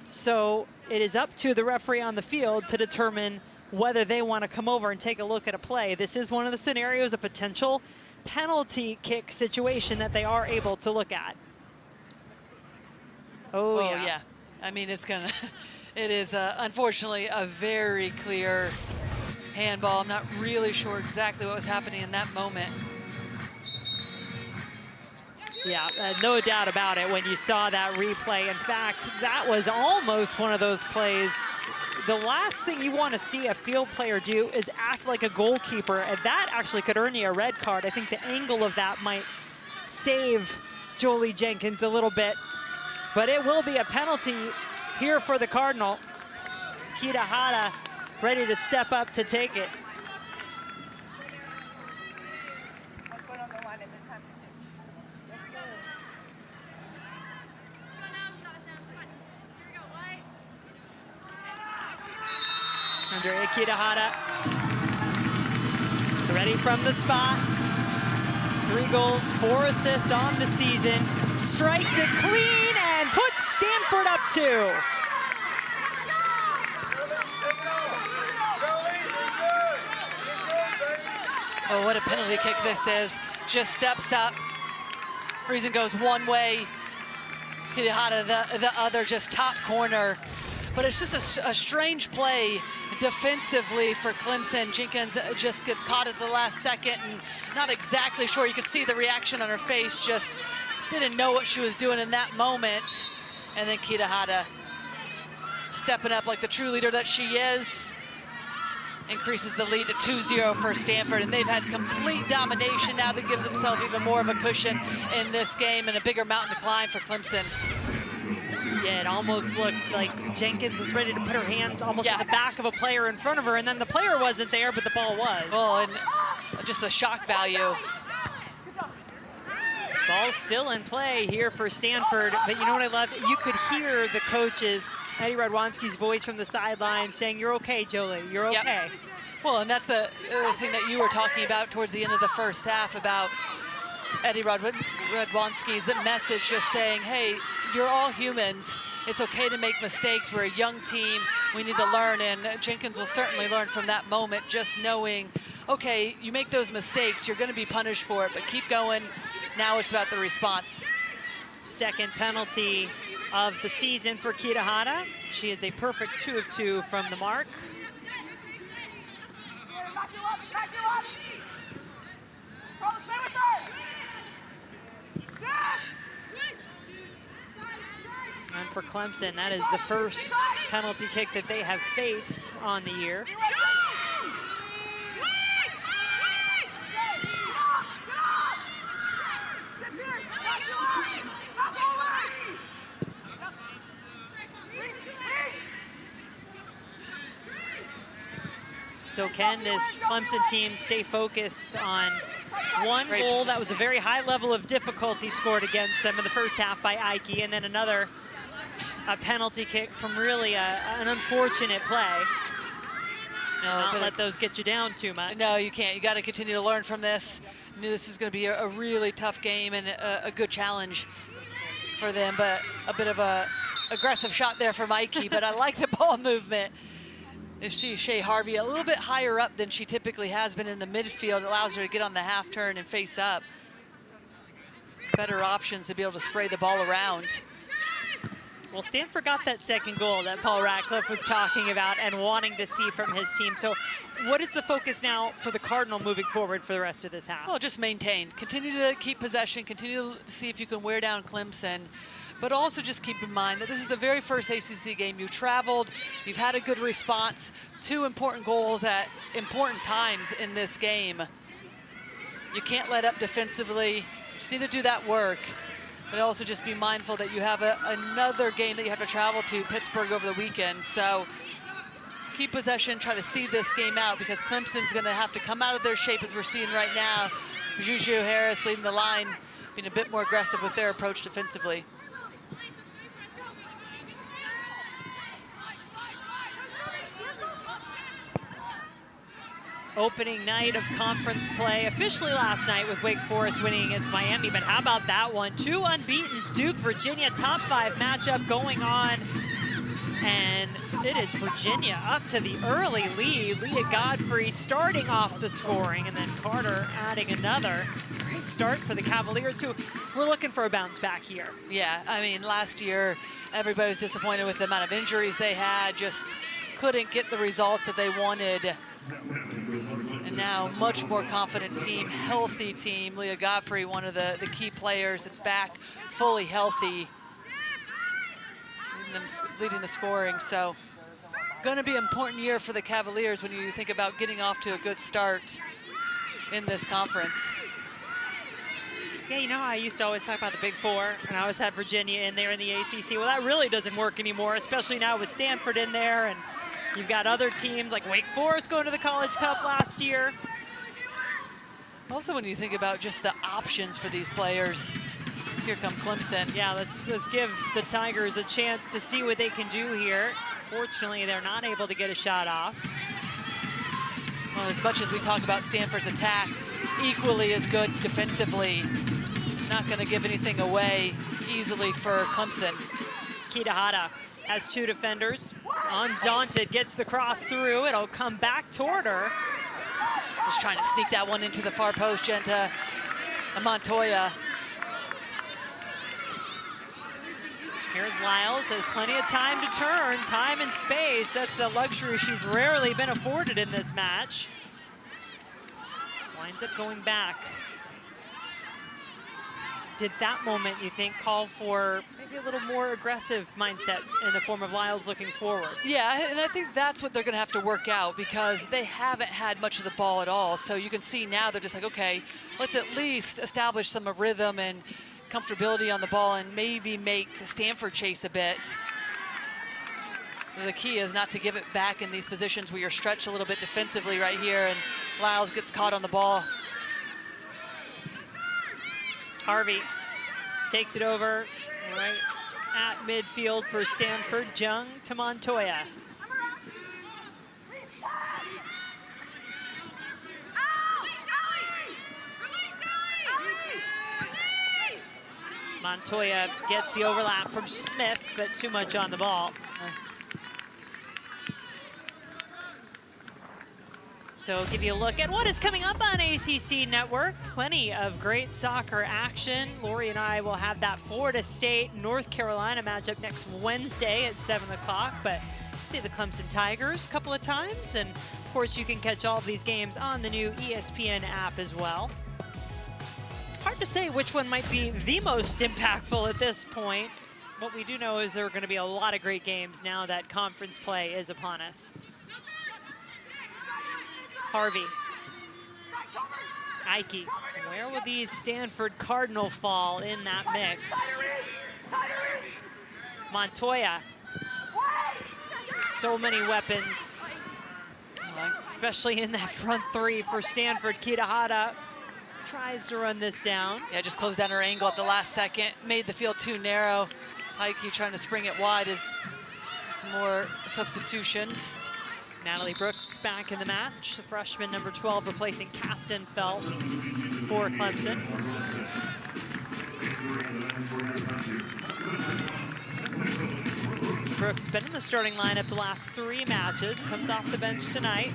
so it is up to the referee on the field to determine whether they want to come over and take a look at a play. This is one of the scenarios, a potential penalty kick situation that they are able to look at. Oh, yeah. I mean, it is unfortunately a very clear handball. I'm not really sure exactly what was happening in that moment. Yeah, no doubt about it when you saw that replay. In fact, that was almost one of those plays. The last thing you want to see a field player do is act like a goalkeeper, and that actually could earn you a red card. I think the angle of that might save Jolie Jenkins a little bit, but it will be a penalty here for the Cardinal. Kitahara ready to step up to take it. Andrea Kitahara, ready from the spot. 3 goals, 4 assists on the season. Strikes it clean and puts Stanford up 2. Oh, what a penalty kick this is. Just steps up. Reason goes one way. Kitahara the other, just top corner. But it's just a strange play defensively for Clemson. Jenkins just gets caught at the last second and not exactly sure. You could see the reaction on her face, just didn't know what she was doing in that moment. And then Kitahara stepping up like the true leader that she is, increases the lead to 2-0 for Stanford, and they've had complete domination now. That gives themselves even more of a cushion in this game and a bigger mountain to climb for Clemson. Yeah, it almost looked like Jenkins was ready to put her hands almost at the back of a player in front of her, and then the player wasn't there, but the ball was. Oh, and just a shock value. Ball's still in play here for Stanford, but you know what I love? You could hear the coaches, Eddie Radwanski's voice from the sideline saying, "You're okay, Jolie, you're okay." Yep. Well, and that's the thing that you were talking about towards the end of the first half about Eddie Radwanski's message, just saying, hey, you're all humans. It's okay to make mistakes. We're a young team. We need to learn, and Jenkins will certainly learn from that moment, just knowing, okay, you make those mistakes, you're going to be punished for it, but keep going. Now it's about the response. Second penalty of the season for Kitahara. She is a perfect 2 of 2 from the mark. And for Clemson, that is the first penalty kick that they have faced on the year. So can this Clemson team stay focused on one goal that was a very high level of difficulty scored against them in the first half by Ike, and then another a penalty kick from really an unfortunate play. Not let those get you down too much. No, you can't. You got to continue to learn from this. I knew this is going to be a really tough game and a good challenge for them, but a bit of a aggressive shot there from Ike, but I like the ball movement. Shea Harvey a little bit higher up than she typically has been in the midfield. It allows her to get on the half turn and face up. Better options to be able to spray the ball around. Well, Stanford got that second goal that Paul Ratcliffe was talking about and wanting to see from his team. So what is the focus now for the Cardinal moving forward for the rest of this half? Well, just maintain. Continue to keep possession. Continue to see if you can wear down Clemson. But also just keep in mind that this is the very first ACC game. You've traveled, you've had a good response, 2 important goals at important times in this game. You can't let up defensively. You just need to do that work. But also just be mindful that you have another game that you have to travel to, Pittsburgh, over the weekend. So keep possession, try to see this game out, because Clemson's going to have to come out of their shape as we're seeing right now. Juju Harris leading the line, being a bit more aggressive with their approach defensively. Opening night of conference play, officially last night with Wake Forest winning against Miami, but how about that one? 2 unbeatens, Duke, Virginia, top 5 matchup going on. And it is Virginia up to the early lead. Leah Godfrey starting off the scoring, and then Carter adding another. Great great start for the Cavaliers, who were looking for a bounce back here. Yeah, I mean, last year, everybody was disappointed with the amount of injuries they had, just couldn't get the results that they wanted. And now, much more confident team, healthy team. Leah Godfrey, one of the key players that's back, fully healthy, leading the scoring. So, going to be an important year for the Cavaliers when you think about getting off to a good start in this conference. Yeah, you know, I used to always talk about the Big Four, and I always had Virginia in there in the ACC. Well, that really doesn't work anymore, especially now with Stanford in there, and you've got other teams like Wake Forest going to the College Cup last year. Also, when you think about just the options for these players, here come Clemson. Yeah, let's give the Tigers a chance to see what they can do here. Fortunately, they're not able to get a shot off. Well, as much as we talk about Stanford's attack, equally as good defensively. Not going to give anything away easily for Clemson. Kitahara has two defenders. Undaunted gets the cross through. It'll come back toward her. Just trying to sneak that one into the far post, Genta. Montoya. Here's Lyles, has plenty of time to turn, time and space. That's a luxury she's rarely been afforded in this match. Winds up going back. Did that moment, you think, call for maybe a little more aggressive mindset in the form of Lyles looking forward? Yeah, and I think that's what they're going to have to work out, because they haven't had much of the ball at all. So you can see now they're just like, okay, let's at least establish some rhythm and comfortability on the ball and maybe make Stanford chase a bit. The key is not to give it back in these positions where you're stretched a little bit defensively right here, and Lyles gets caught on the ball. Harvey takes it over right at midfield for Stanford. Jung to Montoya. Montoya gets the overlap from Smith, but too much on the ball. So give you a look at what is coming up on ACC Network. Plenty of great soccer action. Lori and I will have that Florida State, North Carolina matchup next Wednesday at 7 o'clock. But see the Clemson Tigers a couple of times. And of course, you can catch all of these games on the new ESPN app as well. Hard to say which one might be the most impactful at this point. What we do know is there are going to be a lot of great games now that conference play is upon us. Harvey. Ike. Where will these Stanford Cardinal fall in that mix? Montoya. So many weapons, especially in that front three for Stanford. Kitahara tries to run this down. Yeah, just closed down her angle at the last second. Made the field too narrow. Ike trying to spring it wide as some more substitutions. Natalie Brooks back in the match. The freshman number 12 replacing Castenfeld for Clemson. Brooks been in the starting lineup the last 3 matches. Comes off the bench tonight.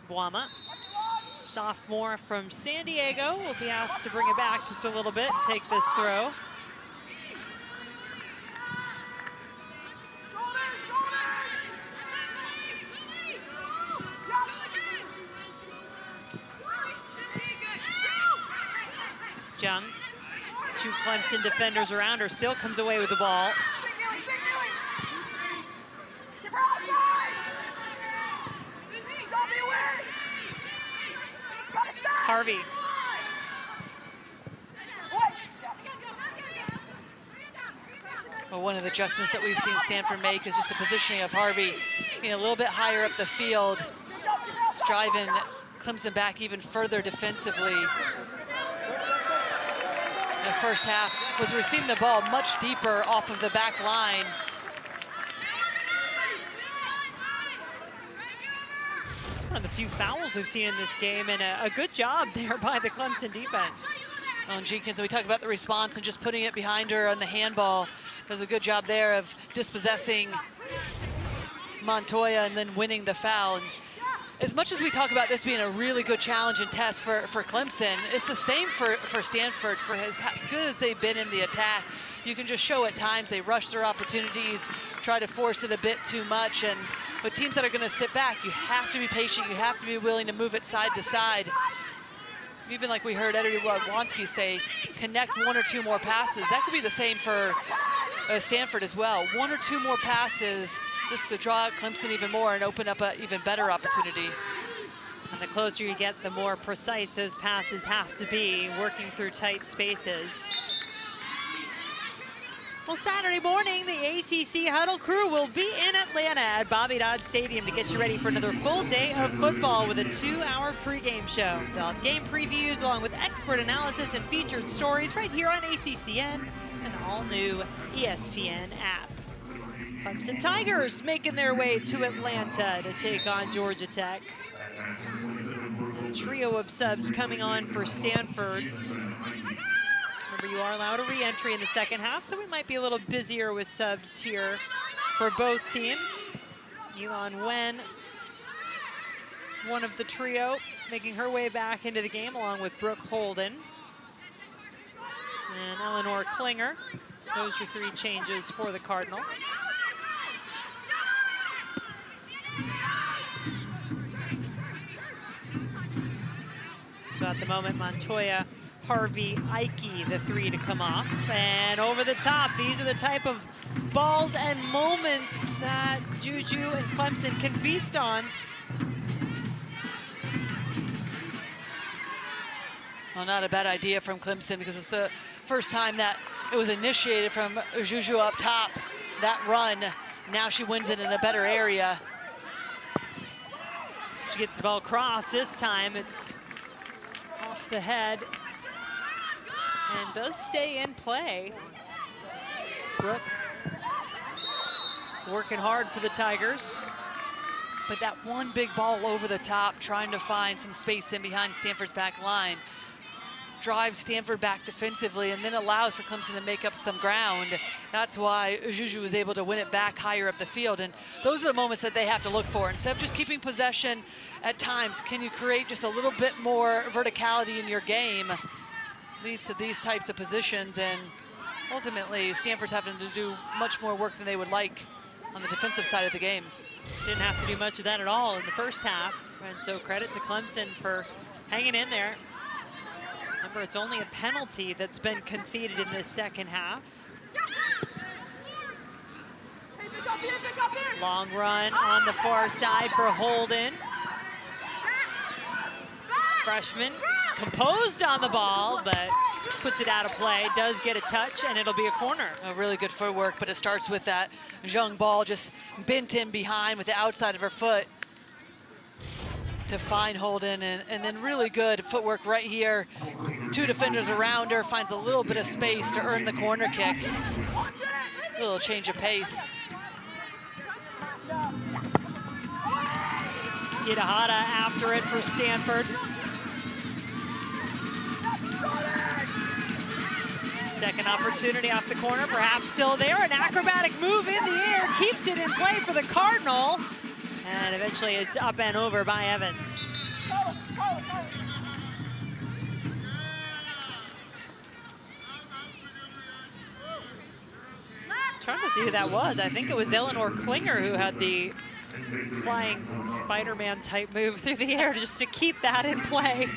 Guama, sophomore from San Diego, will be asked to bring it back just a little bit and take this throw. Jung, there's 2 Clemson defenders around her, still comes away with the ball. Harvey. Well, one of the adjustments that we've seen Stanford make is just the positioning of Harvey being a little bit higher up the field. It's driving Clemson back even further defensively. In the first half was receiving the ball much deeper off of the back line. one of the few fouls we've seen in this game, and a good job there by the Clemson defense. Oh, and Jenkins, we talked about the response and just putting it behind her on the handball. Does a good job there of dispossessing Montoya and then winning the foul. And as much as we talk about this being a really good challenge and test for Clemson, it's the same for Stanford. For as good as they've been in the attack, you can just show at times they rush their opportunities, try to force it a bit too much. And with teams that are going to sit back, you have to be patient. You have to be willing to move it side to side. Even like we heard Eddie Wadwanski say, connect one or two more passes. That could be the same for Stanford as well. One or two more passes just to draw out Clemson even more and open up an even better opportunity. And the closer you get, the more precise those passes have to be, working through tight spaces. Well, Saturday morning, the ACC Huddle crew will be in Atlanta at Bobby Dodd Stadium to get you ready for another full day of football with a 2-hour pregame show. They'll have game previews along with expert analysis and featured stories right here on ACCN and the all-new ESPN app. Clemson Tigers making their way to Atlanta to take on Georgia Tech. A trio of subs coming on for Stanford. Remember, you are allowed a re-entry in the second half, so we might be a little busier with subs here for both teams. Elon Wen, one of the trio, making her way back into the game along with Brooke Holden and Eleanor Klinger. Those are 3 changes for the Cardinal. So at the moment, Montoya, Harvey, Ike, the 3 to come off. And over the top, these are the type of balls and moments that Juju and Clemson can feast on. Well, not a bad idea from Clemson, because it's the first time that it was initiated from Juju up top, that run. Now she wins it in a better area. She gets the ball crossed this time. It's off the head and does stay in play. Brooks working hard for the Tigers. But that one big ball over the top, trying to find some space in behind Stanford's back line, drives Stanford back defensively and then allows for Clemson to make up some ground. That's why Juju was able to win it back higher up the field. And those are the moments that they have to look for. Instead of just keeping possession at times, can you create just a little bit more verticality in your game? Leads to these types of positions, and ultimately Stanford's having to do much more work than they would like on the defensive side of the game. Didn't have to do much of that at all in the first half, and so credit to Clemson for hanging in there. Remember, it's only a penalty that's been conceded in this second half. Long run on the far side for Holden. Freshman composed on the ball, but puts it out of play. Does get a touch, and it'll be a corner. A really good footwork, but it starts with that Zhang ball just bent in behind with the outside of her foot to find Holden, and then really good footwork right here. 2 defenders around her, finds a little bit of space to earn the corner kick. A little change of pace. Gidahara after it for Stanford. Second opportunity off the corner, perhaps still there. An acrobatic move in the air, keeps it in play for the Cardinal. And eventually it's up and over by Evans. Trying to see who that was. I think it was Eleanor Klinger who had the flying Spider-Man type move through the air just to keep that in play.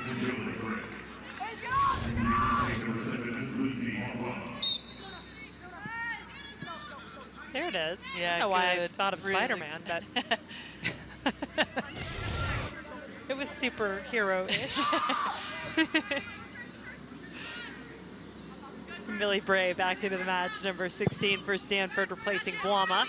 There it is. Yeah, I don't know why I good. thought of Really. Spider-Man, but it was superhero-ish. Millie Bray back into the match, number 16 for Stanford, replacing Blama.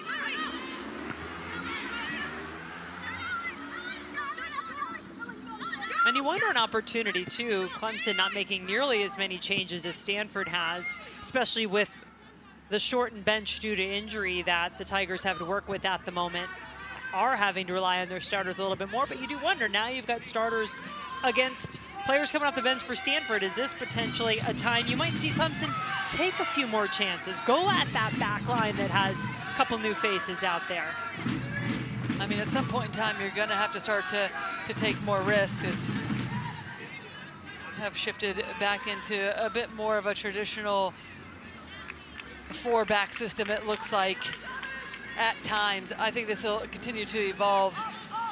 And you wonder an opportunity, too. Clemson not making nearly as many changes as Stanford has, especially with the shortened bench due to injury that the Tigers have to work with at the moment. are having to rely on their starters a little bit more, but you do wonder, now you've got starters against players coming off the bench for Stanford. Is this potentially a time you might see Clemson take a few more chances, go at that back line that has a couple new faces out there? I mean, at some point in time, you're going to have to start to take more risks. As have shifted back into a bit more of a traditional 4-back system, it looks like, at times. I think this will continue to evolve.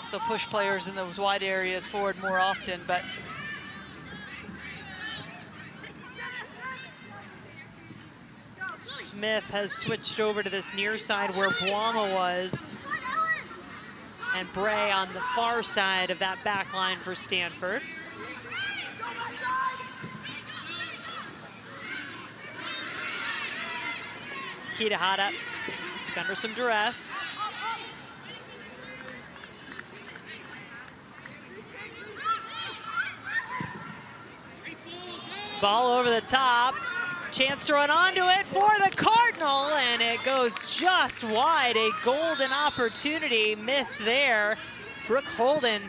So they'll push players in those wide areas forward more often, but Smith has switched over to this near side where Boama was, and Bray on the far side of that back line for Stanford. Kitahara under some duress. Ball over the top. Chance to run onto it for the Cardinal, and it goes just wide. A golden opportunity missed there. Brooke Holden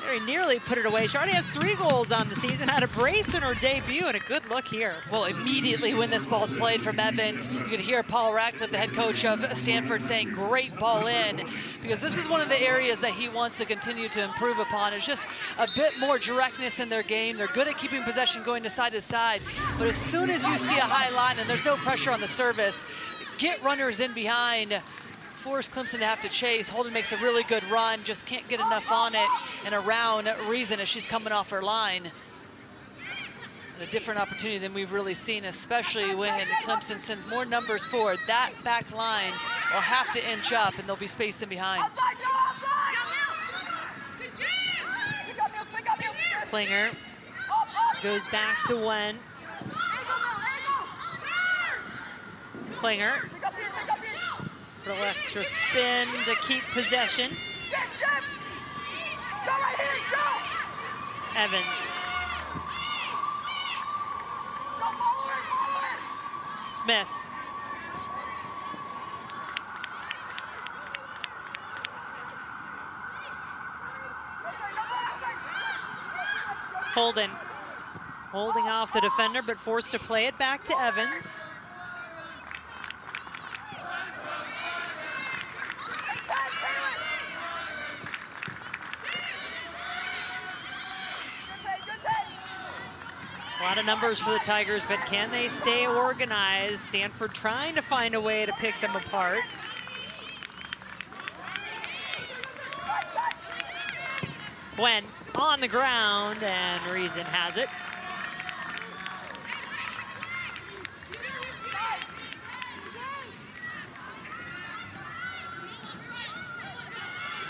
very nearly put it away. She already has 3 goals on the season, had a brace in her debut, and a good look here. Well, immediately when this ball's played from Evans, you could hear Paul Ratcliffe, the head coach of Stanford, saying, great ball in, because this is one of the areas that he wants to continue to improve upon. It's just a bit more directness in their game. They're good at keeping possession going to side, but as soon as you see a high line and there's no pressure on the service, get runners in behind, force Clemson to have to chase. Holden makes a really good run, just can't get enough on it and around Reason as she's coming off her line. And a different opportunity than we've really seen, especially when Clemson sends more numbers forward. That back line will have to inch up, and there'll be space in behind. Klinger goes back to Wen. Klinger. A little extra spin to keep possession. Evans. Smith. Holden. Holding off the defender, but forced to play it back to Evans. A lot of numbers for the Tigers, but can they stay organized? Stanford trying to find a way to pick them apart. Gwen on the ground, and Reason has it.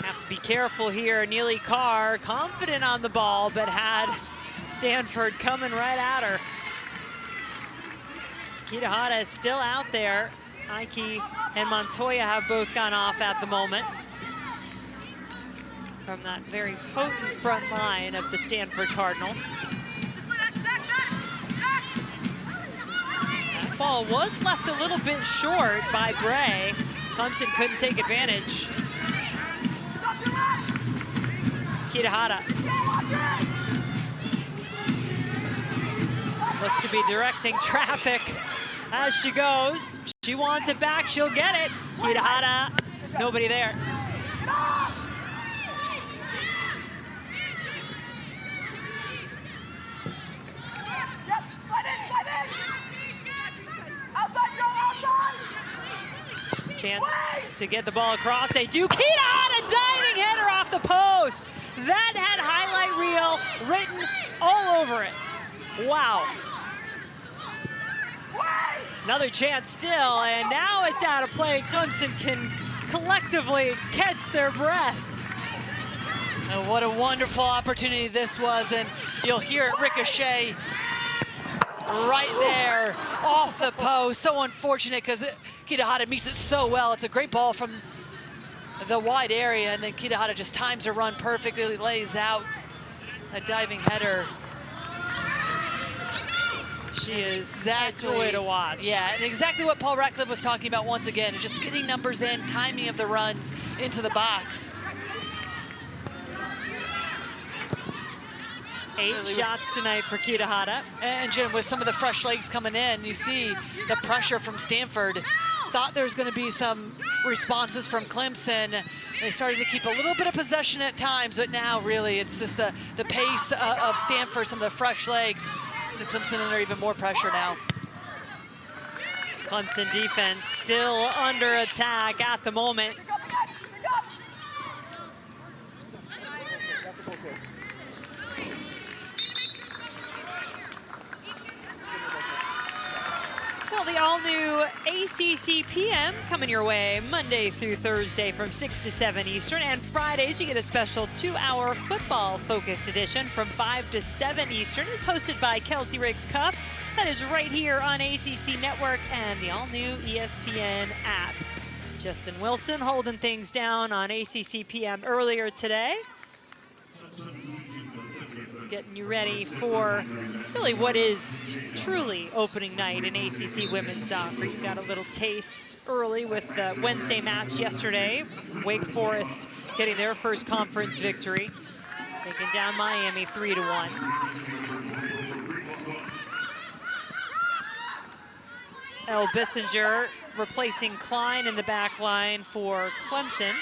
Have to be careful here. Neely Carr, confident on the ball, but had Stanford coming right at her. Kitahara is still out there. Ike and Montoya have both gone off at the moment from that very potent front line of the Stanford Cardinal. That ball was left a little bit short by Bray. Clemson couldn't take advantage. Kitahara. Looks to be directing traffic as she goes. She wants it back, she'll get it. Kitahara, nobody there. Chance to get the ball across, they do. Kitahara, diving header off the post. That had highlight reel written all over it. Wow. Another chance still, and now it's out of play. Clemson can collectively catch their breath. And what a wonderful opportunity this was, and you'll hear it ricochet right there off the post. So unfortunate because Kitahara meets it so well. It's a great ball from the wide area, and then Kitahara just times her run perfectly, lays out a diving header. She is exactly a joy to watch. Yeah, and exactly what Paul Ratcliffe was talking about once again, is just getting numbers in, timing of the runs into the box. 8 shots tonight for Kitahara. And Jim, with some of the fresh legs coming in, you see the pressure from Stanford. Thought there was going to be some responses from Clemson. They started to keep a little bit of possession at times, but now really it's just the pace of Stanford, some of the fresh legs. And Clemson under even more pressure now. This Clemson defense still under attack at the moment. Well, the all-new ACC PM coming your way Monday through Thursday from 6 to 7 Eastern, and Fridays you get a special 2-hour football-focused edition from 5 to 7 Eastern. It's hosted by Kelsey Riggs Cup. That is right here on ACC Network and the all-new ESPN app. Justin Wilson holding things down on ACC PM earlier today. Getting you ready for really what is truly opening night in ACC women's soccer. You got a little taste early with the Wednesday match yesterday. Wake Forest getting their first conference victory, taking down Miami 3-1. Elle Bissinger replacing Klein in the back line for Clemson.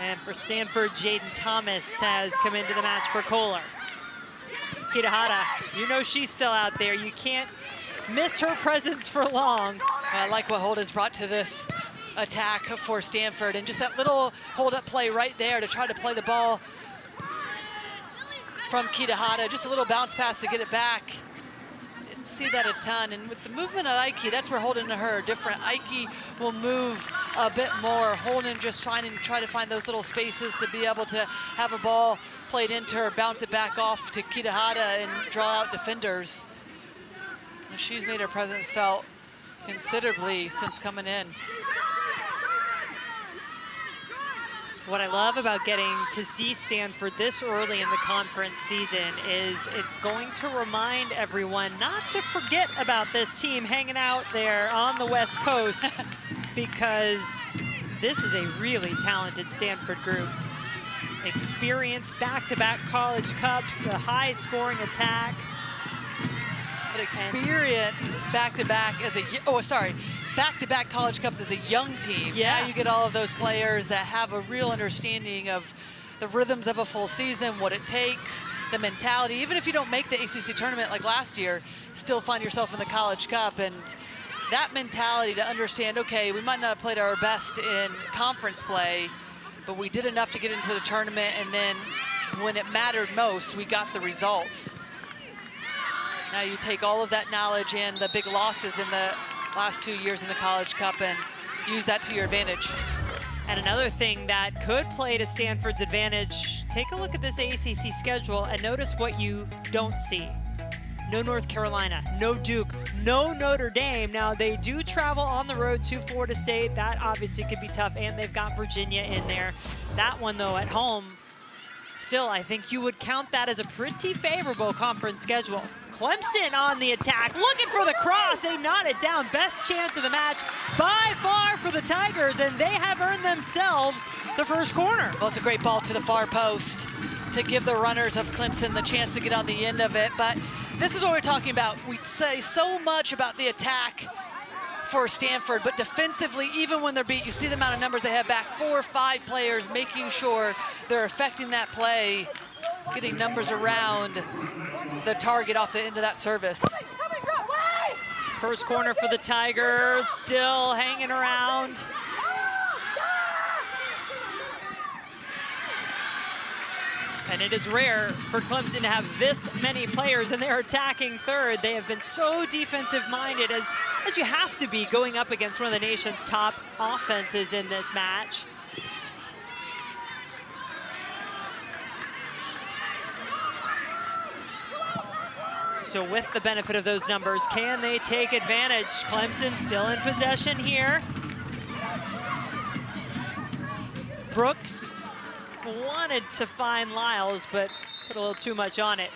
And for Stanford, Jaden Thomas has come into the match for Kohler. Kitahara, you know she's still out there. You can't miss her presence for long. I like what Holden's brought to this attack for Stanford, and just that little hold-up play right there to try to play the ball from Kitahara. Just a little bounce pass to get it back. Didn't see that a ton, and with the movement of Ike, that's where Holden and her are different. Ike will move a bit more. Holden just try to find those little spaces to be able to have a ball played into her, bounce it back off to Kitahara and draw out defenders. And she's made her presence felt considerably since coming in. What I love about getting to see Stanford this early in the conference season is it's going to remind everyone not to forget about this team hanging out there on the West Coast because this is a really talented Stanford group. Experienced back-to-back college cups, a high-scoring attack. But experience back-to-back as a, back-to-back college cups as a young team. Yeah. Now you get all of those players that have a real understanding of the rhythms of a full season, what it takes, the mentality. Even if you don't make the ACC tournament like last year, still find yourself in the College Cup. And that mentality to understand, okay, we might not have played our best in conference play, but we did enough to get into the tournament, and then when it mattered most, we got the results. Now you take all of that knowledge and the big losses in the last 2 years in the College Cup and use that to your advantage. And another thing that could play to Stanford's advantage, take a look at this ACC schedule and notice what you don't see. No North Carolina, no Duke, no Notre Dame. Now they do travel on the road to Florida State. That obviously could be tough, and they've got Virginia in there. That one though at home, still I think you would count that as a pretty favorable conference schedule. Clemson on the attack, looking for the cross. They knot it down. Best chance of the match by far for the Tigers, and they have earned themselves the first corner. Well, it's a great ball to the far post to give the runners of Clemson the chance to get on the end of it. But this is what we're talking about. We say so much about the attack for Stanford, but defensively, even when they're beat, you see the amount of numbers they have back, 4 or 5 players making sure they're affecting that play, getting numbers around the target off the end of that service. First corner for the Tigers, still hanging around. And it is rare for Clemson to have this many players in their attacking third. They have been so defensive-minded, as you have to be going up against one of the nation's top offenses in this match. So with the benefit of those numbers, can they take advantage? Clemson still in possession here. Brooks wanted to find Lyles, but put a little too much on it.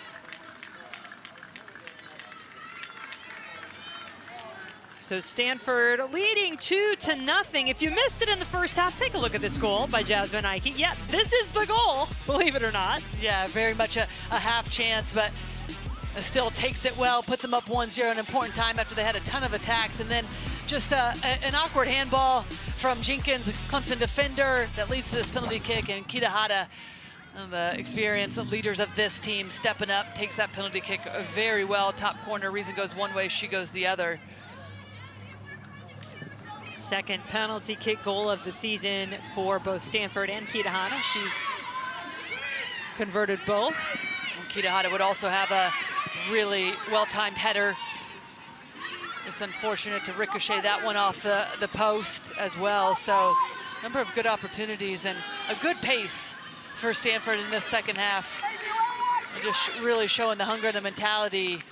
So Stanford leading 2-0. If you missed it in the first half, take a look at this goal by Jasmine Ike. Yeah, this is the goal, believe it or not. Yeah, very much a half chance, but still takes it well, puts them up 1-0, an important time after they had a ton of attacks. And then just an awkward handball from Jenkins, Clemson defender, that leads to this penalty kick. And Kitahara, the experienced leaders of this team, stepping up, takes that penalty kick very well. Top corner, Reason goes one way, she goes the other. Second penalty kick goal of the season for both Stanford and Kitahara. She's converted both. And Kitahara would also have a really well-timed header. It's unfortunate to ricochet that one off the post as well. So a number of good opportunities and a good pace for Stanford in this second half. They're just really showing the hunger and the mentality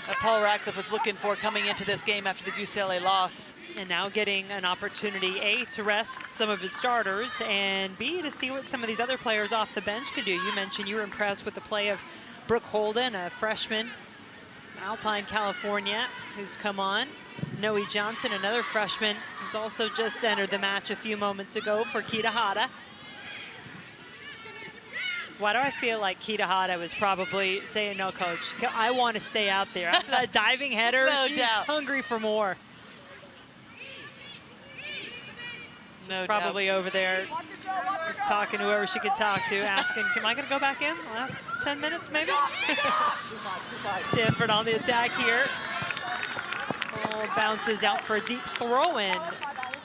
that Paul Radcliffe was looking for coming into this game after the UCLA loss. And now getting an opportunity, A, to rest some of his starters, and B, to see what some of these other players off the bench could do. You mentioned you were impressed with the play of Brooke Holden, a freshman, Alpine, California, who's come on. Noe Johnson, another freshman, who's also just entered the match a few moments ago for Kitahara. Why do I feel like Kitahara was probably saying, no, coach, I want to stay out there. After that diving header, No she's doubt. hungry for more. No Probably doubt. over there just talking to whoever she could talk to, asking, am I going to go back in the last 10 minutes maybe? Stanford on the attack here. Ball bounces out for a deep throw-in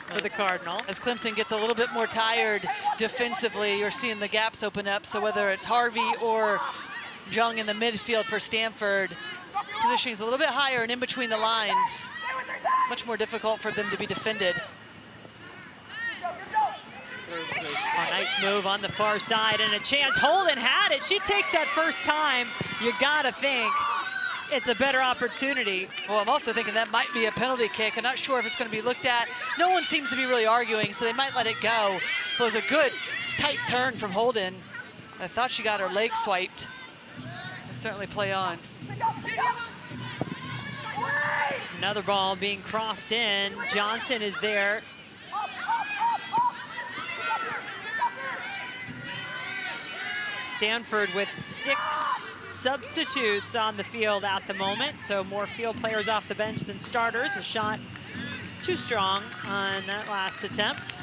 for the Cardinal. As Clemson gets a little bit more tired defensively, you're seeing the gaps open up. So whether it's Harvey or Jung in the midfield for Stanford, positioning is a little bit higher and in between the lines. Much more difficult for them to be defended. A nice move on the far side and a chance. Holden had it. She takes that first time. You gotta think it's a better opportunity. Well, I'm also thinking that might be a penalty kick. I'm not sure if it's going to be looked at. No one seems to be really arguing, so they might let it go. But it was a good, tight turn from Holden. I thought she got her leg swiped. Let's certainly play on. Another ball being crossed in. Johnson is there. Stanford with 6 substitutes on the field at the moment, so more field players off the bench than starters. A shot too strong on that last attempt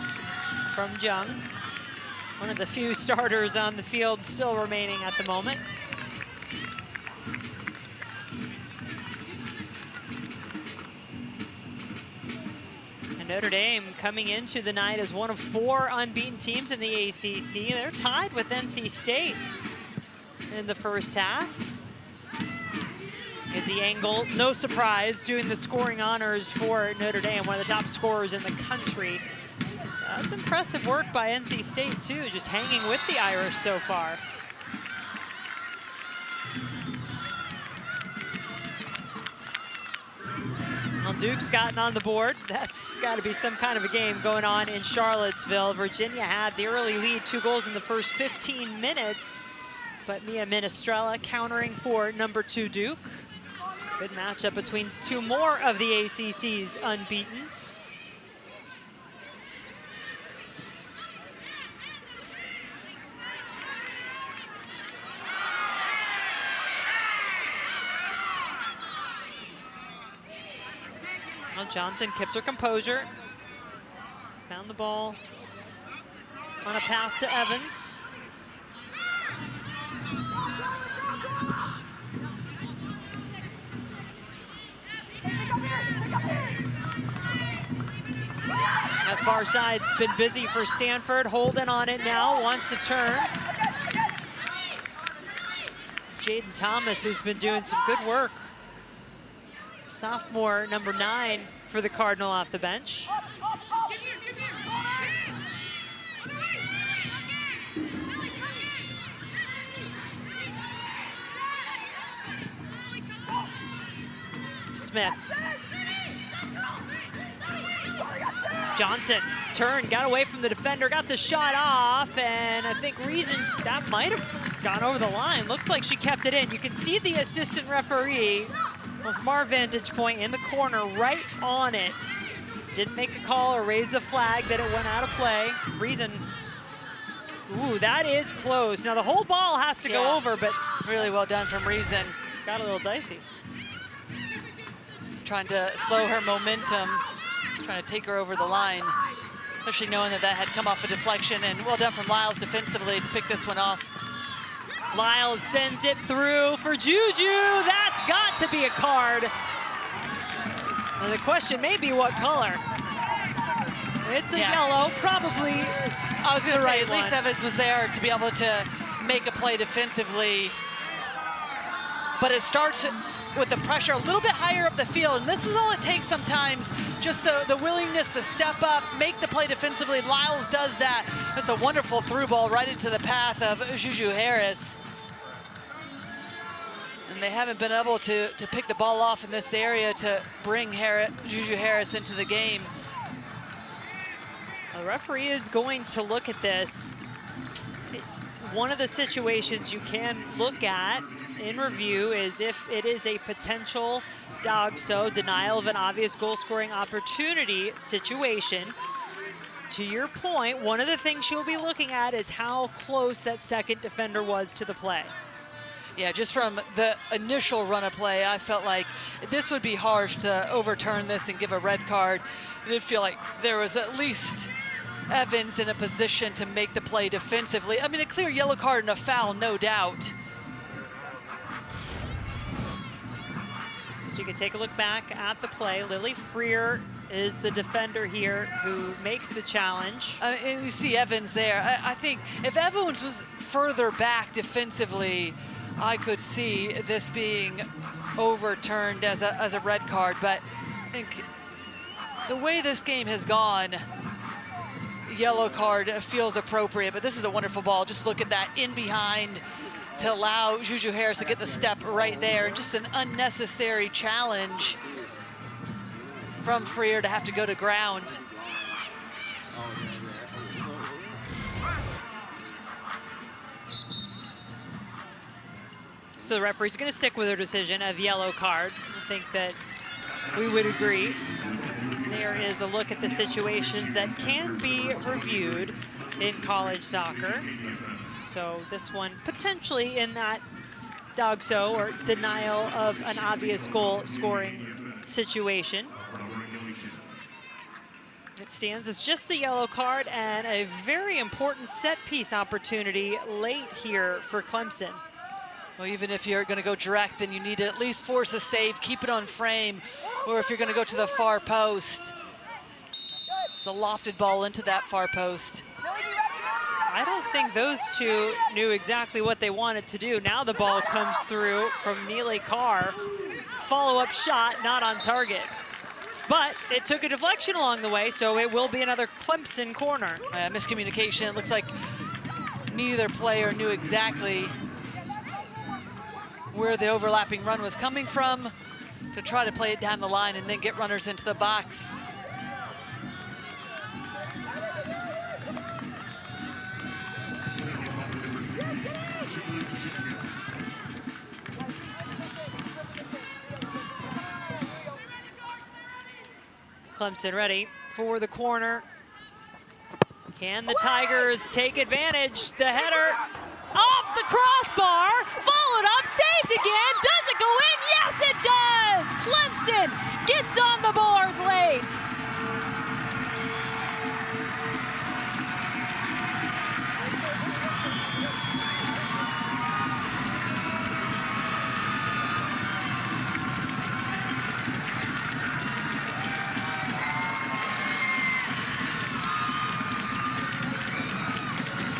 from Jung. One of the few starters on the field still remaining at the moment. And Notre Dame coming into the night as one of 4 unbeaten teams in the ACC. They're tied with NC State in the first half. Izzy Engel, no surprise, doing the scoring honors for Notre Dame, one of the top scorers in the country. That's impressive work by NC State too, just hanging with the Irish so far. Well, Duke's gotten on the board. That's got to be some kind of a game going on in Charlottesville. Virginia had the early lead, 2 goals in the first 15 minutes. But Mia Minestrella countering for number 2 Duke. Good matchup between 2 more of the ACC's unbeatens. Well, Johnson kept her composure. Found the ball on a path to Evans. That far side's been busy for Stanford. Holden on it now, wants to turn. It's Jaden Thomas who's been doing some good work. Sophomore, number 9 for the Cardinal off the bench. Smith. Johnson Turn, got away from the defender, got the shot off, and I think Reason, that might have gone over the line. Looks like she kept it in. You can see the assistant referee from our vantage point in the corner right on it. Didn't make a call or raise a flag that it went out of play. Reason, ooh, that is close. Now the whole ball has to go over, but really well done from Reason. Got a little dicey. Trying to slow her momentum, trying to take her over the line, especially knowing that had come off a deflection, and well done from Lyles defensively to pick this one off. Lyles sends it through for Juju. That's got to be a card. And the question may be what color. It's a yellow, probably. I was going to say, at least Evans was there to be able to make a play defensively. But it starts with the pressure a little bit higher up the field, and this is all it takes sometimes, just the willingness to step up, make the play defensively. Lyles does that. That's a wonderful through ball right into the path of Juju Harris. And they haven't been able to pick the ball off in this area to bring Juju Harris into the game. The referee is going to look at this. One of the situations you can look at in review is if it is a potential DOGSO, denial of an obvious goal scoring opportunity situation. To your point, one of the things she'll be looking at is how close that second defender was to the play. Yeah, just from the initial run of play, I felt like this would be harsh to overturn this and give a red card. I did feel like there was at least Evans in a position to make the play defensively. I mean, a clear yellow card and a foul, no doubt. So you can take a look back at the play. Lily Freer is the defender here who makes the challenge. And you see Evans there. I think if Evans was further back defensively, I could see this being overturned as a red card. But I think the way this game has gone, yellow card feels appropriate. But this is a wonderful ball. Just look at that in behind to allow Juju Harris to get the step right there. Just an unnecessary challenge from Freer to have to go to ground. So the referee's going to stick with her decision of yellow card. I think that we would agree. There is a look at the situations that can be reviewed in college soccer. So this one potentially in that DOGSO or denial of an obvious goal scoring situation. It stands as just the yellow card and a very important set piece opportunity late here for Clemson. Well, even if you're going to go direct, then you need to at least force a save, keep it on frame, or if you're going to go to the far post, it's a lofted ball into that far post. I don't think those two knew exactly what they wanted to do. Now the ball comes through from Neely Carr. Follow-up shot, not on target. But it took a deflection along the way, so it will be another Clemson corner. Miscommunication. It looks like neither player knew exactly where the overlapping run was coming from to try to play it down the line and then get runners into the box. Clemson ready for the corner. Can the Tigers take advantage? The header off the crossbar, followed up, saved again. Does it go in? Yes, it does! Clemson gets on the board late.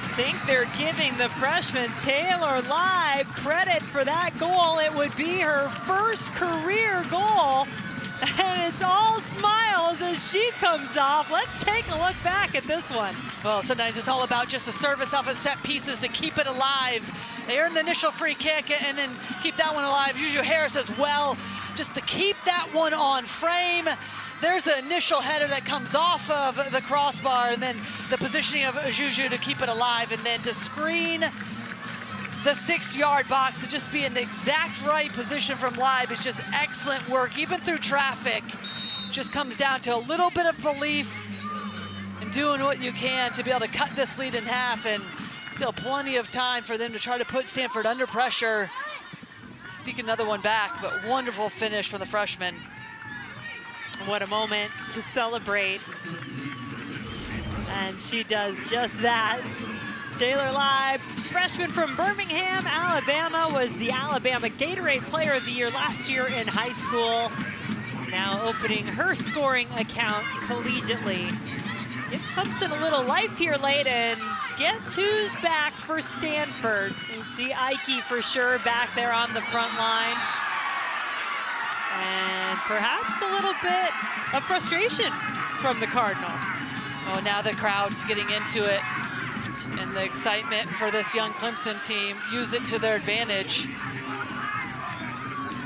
I think they're giving the freshman Taylor Live credit for that goal. It would be her first career goal, and it's all smiles as she comes off. Let's take a look back at this one. Well, sometimes it's all about just the service off of set pieces to keep it alive. They earn the initial free kick and then keep that one alive. Juju Harris as well, just to keep that one on frame. there's an initial header that comes off of the crossbar, and then the positioning of Juju to keep it alive, and then to screen the 6-yard box to just be in the exact right position from Leib is just excellent work, even through traffic. Just comes down to a little bit of belief and doing what you can to be able to cut this lead in half, and still plenty of time for them to try to put Stanford under pressure. Sneak another one back, but wonderful finish from the freshman. What a moment to celebrate. And she does just that. Taylor Leib, freshman from Birmingham, Alabama, was the Alabama Gatorade Player of the Year last year in high school. Now opening her scoring account collegiately. Give Clemson a little life here late, and guess who's back for Stanford? You see Ike for sure back there on the front line. And perhaps a little bit of frustration from the Cardinal. Oh, now the crowd's getting into it, and the excitement for this young Clemson team, use it to their advantage.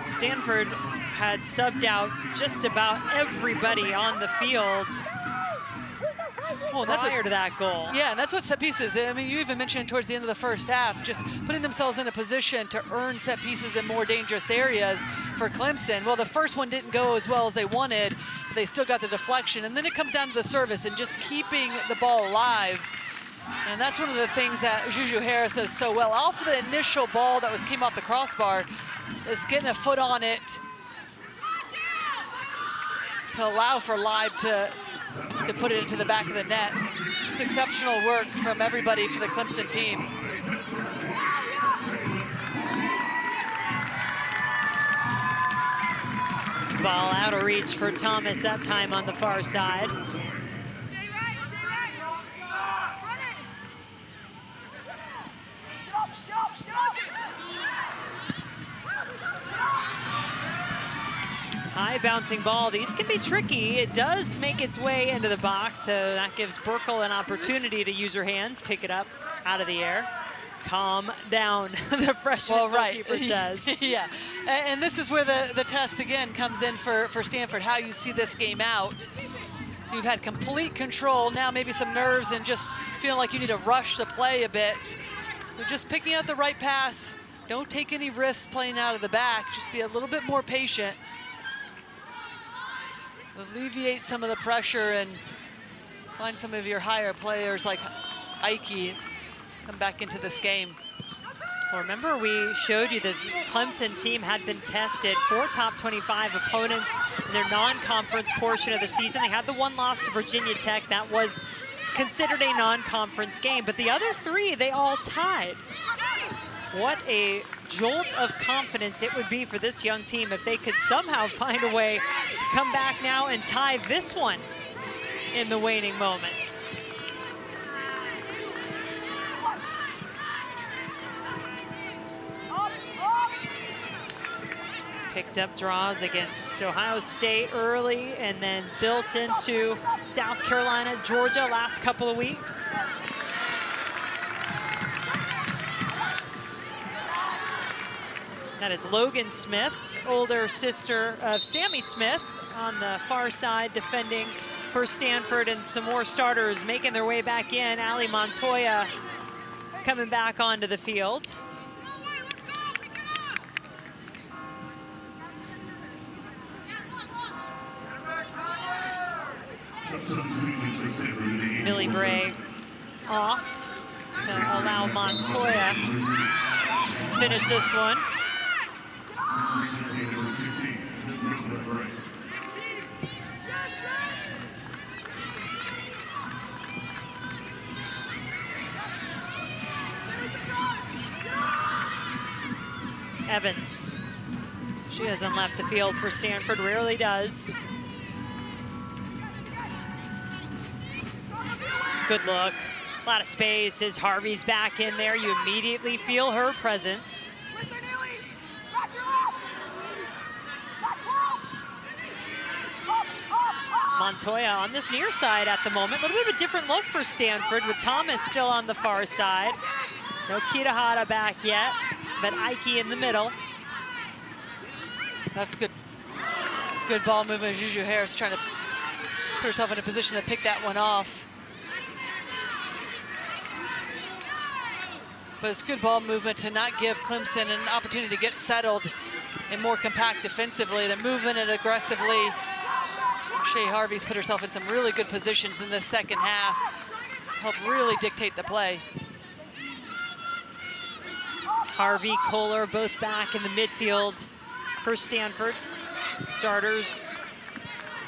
Stanford had subbed out just about everybody on the field prior to that goal. Yeah, and that's what set pieces, I mean, you even mentioned towards the end of the first half, just putting themselves in a position to earn set pieces in more dangerous areas for Clemson. Well, the first one didn't go as well as they wanted, but they still got the deflection. And then it comes down to the service and just keeping the ball alive. And that's one of the things that Juju Harris does so well. Off the initial ball that came off the crossbar, is getting a foot on it to allow for Leib to put it into the back of the net. Just exceptional work from everybody for the Clemson team. Ball out of reach for Thomas that time on the far side. High bouncing ball. These can be tricky. It does make its way into the box, so that gives Burkle an opportunity to use her hands, pick it up out of the air. Calm down, the freshman goalkeeper says. Yeah, and this is where the test again comes in for Stanford, how you see this game out. So you've had complete control, now maybe some nerves and just feeling like you need to rush the play a bit. So just picking out the right pass, don't take any risks playing out of the back, just be a little bit more patient. Alleviate some of the pressure and find some of your higher players like Ike come back into this game. Well, remember we showed you this Clemson team had been tested 4 top 25 opponents in their non-conference portion of the season. They had the one loss to Virginia Tech. That was considered a non-conference game, but the other 3, they all tied. What a jolt of confidence it would be for this young team if they could somehow find a way to come back now and tie this one in the waning moments. Picked up draws against Ohio State early and then built into South Carolina, Georgia last couple of weeks. That is Logan Smith, older sister of Sammy Smith, on the far side defending for Stanford, and some more starters making their way back in. Ali Montoya coming back onto the field. Millie Bray off to allow Montoya to finish this one. Evans. She hasn't left the field for Stanford, rarely does. Good look, a lot of space as Harvey's back in there. You immediately feel her presence. Montoya on this near side at the moment. A little bit of a different look for Stanford with Thomas still on the far side. No Kitahara back yet, but Ike in the middle. That's good. Good ball movement. Juju Harris trying to put herself in a position to pick that one off. But it's good ball movement to not give Clemson an opportunity to get settled and more compact defensively, to move in it aggressively. Shea Harvey's put herself in some really good positions in this second half, helped really dictate the play. Harvey, Kohler both back in the midfield for Stanford. Starters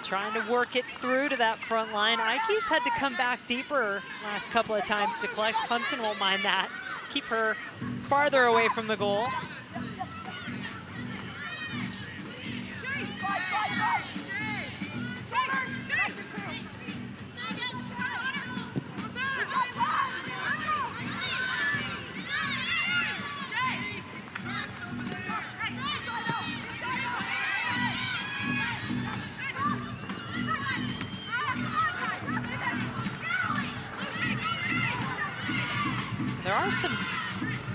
trying to work it through to that front line. Ike's had to come back deeper last couple of times to collect. Clemson won't mind that. Keep her farther away from the goal. There are some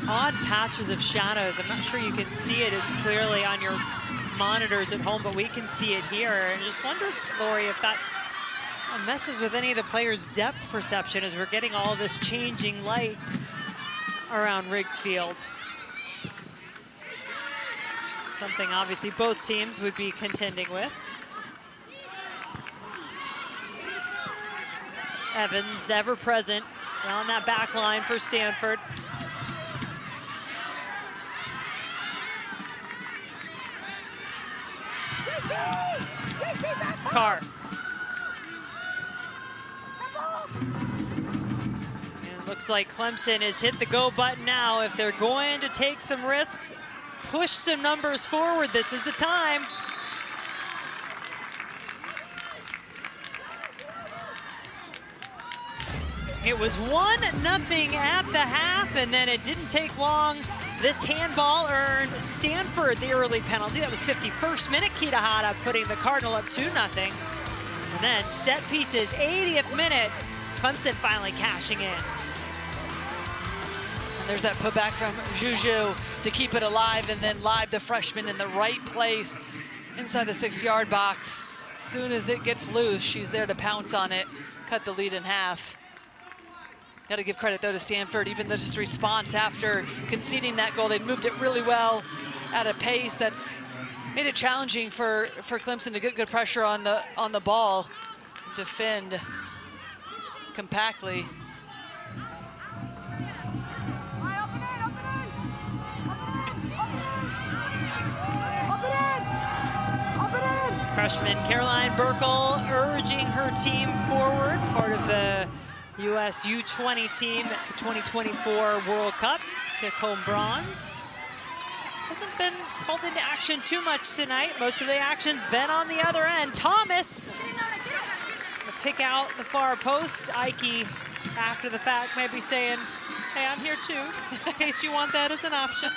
odd patches of shadows. I'm not sure you can see it as clearly on your monitors at home, but we can see it here. And I just wonder, Lori, if that messes with any of the players' depth perception as we're getting all this changing light around Riggs Field. Something obviously both teams would be contending with. Evans, ever present on that back line for Stanford. Carr. And it looks like Clemson has hit the go button now. If they're going to take some risks, push some numbers forward, this is the time. It was 1-0 at the half, and then it didn't take long. This handball earned Stanford the early penalty. That was 51st minute. Kitahara putting the Cardinal up 2-0. And then set pieces, 80th minute. Clemson finally cashing in. And there's that putback from Juju to keep it alive, and then Live, the freshman, in the right place inside the 6-yard box. As soon as it gets loose, she's there to pounce on it, cut the lead in half. Got to give credit, though, to Stanford. Even the just response after conceding that goal, they moved it really well at a pace that's made it challenging for Clemson to get good pressure on the ball, defend compactly. Freshman Caroline Burkle urging her team forward, part of the U.S. U20 team at the 2024 World Cup, took home bronze. Hasn't been called into action too much tonight. Most of the action's been on the other end. Thomas, pick out the far post. Ike, after the fact, maybe saying, hey, I'm here too, in case you want that as an option.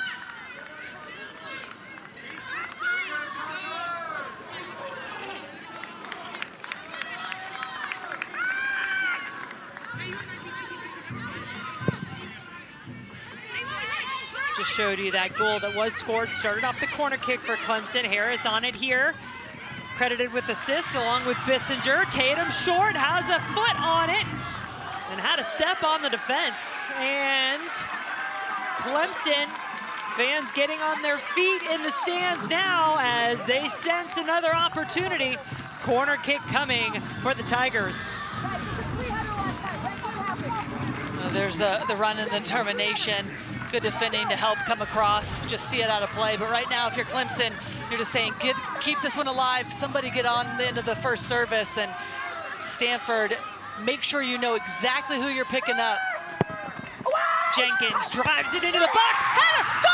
Just showed you that goal that was scored. Started off the corner kick for Clemson. Harris on it here. Credited with assist along with Bissinger. Tatum short, has a foot on it and had a step on the defense. And Clemson fans getting on their feet in the stands now as they sense another opportunity. Corner kick coming for the Tigers. There's the run and determination. Good defending to help come across, just see it out of play. But right now, if you're Clemson, you're just saying, keep this one alive. Somebody get on the end of the first service. And Stanford, make sure you know exactly who you're picking up. Jenkins drives it into the box. Header, goal!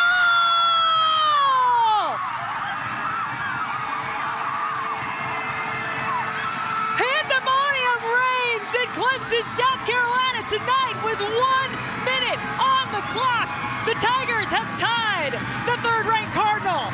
Pandemonium reigns in Clemson, South Carolina tonight with 1 minute on the clock. The Tigers have tied the third-ranked Cardinal.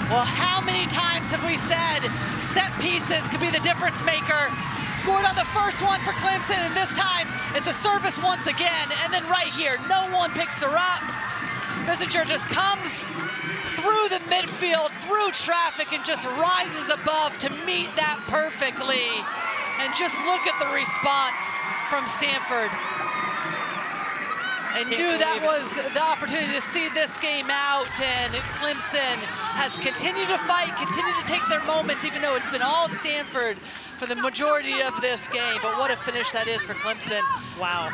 Well, how many times have we said set pieces could be the difference maker? Scored on the first one for Clemson, and this time It's a service once again, and then right here, no one picks her up. Bissinger just comes through the midfield, through traffic, and just rises above to meet that perfectly. And just look at the response from Stanford. I knew that was the opportunity to see this game out, and Clemson has continued to fight, continued to take their moments, even though it's been all Stanford for the majority of this game. But what a finish that is for Clemson. Wow.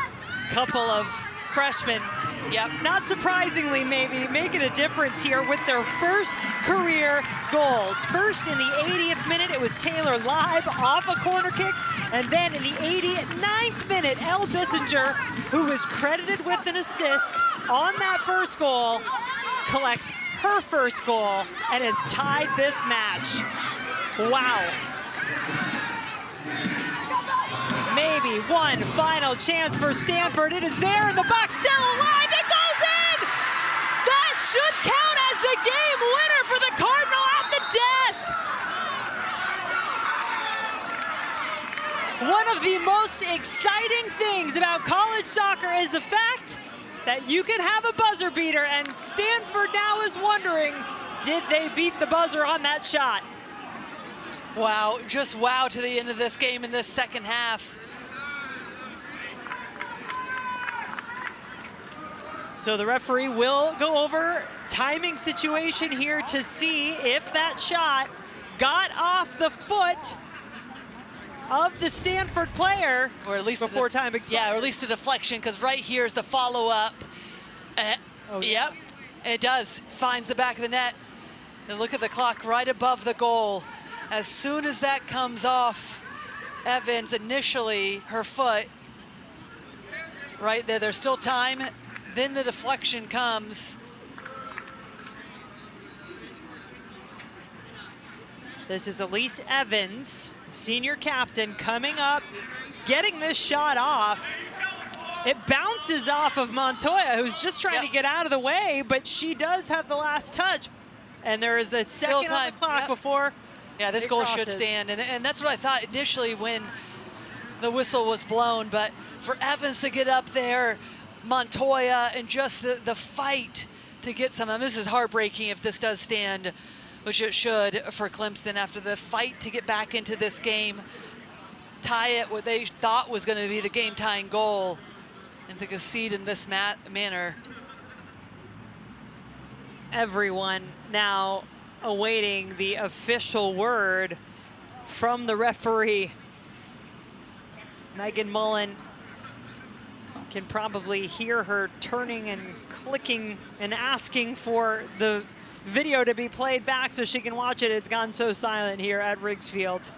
Couple of freshmen, not surprisingly maybe, making a difference here with their first career goals. First in the 80th minute, it was Taylor Live off a corner kick. And then in the 89th minute, Elle Bissinger, who was credited with an assist on that first goal, collects her first goal and has tied this match. Wow. Maybe one final chance for Stanford. It is there in the box, still alive, it goes in! That should count as the game winner for the Cardinal at the death. One of the most exciting things about college soccer is the fact that you can have a buzzer beater, and Stanford now is wondering, did they beat the buzzer on that shot? Wow, just wow to the end of this game in this second half. So the referee will go over timing situation here to see if that shot got off the foot of the Stanford player, or at least before time expired. Yeah, or at least a deflection, because right here is the follow-up. Yep, it does. Finds the back of the net. And look at the clock right above the goal. As soon as that comes off Evans, initially her foot, right there, there's still time. Then the deflection comes. This is Elise Evans, senior captain, coming up, getting this shot off. It bounces off of Montoya, who's just trying to get out of the way, but she does have the last touch. And there is a second on the clock before. Yeah, this goal should stand. And that's what I thought initially when the whistle was blown. But for Evans to get up there, Montoya, and just the fight to get some. I mean, this is heartbreaking if this does stand, which it should for Clemson, after the fight to get back into this game, tie it what they thought was going to be the game-tying goal, and to concede in this manner. Everyone now awaiting the official word from the referee. Megan Mullen can probably hear her turning and clicking and asking for the video to be played back so she can watch it. It's gone so silent here at Riggs Field.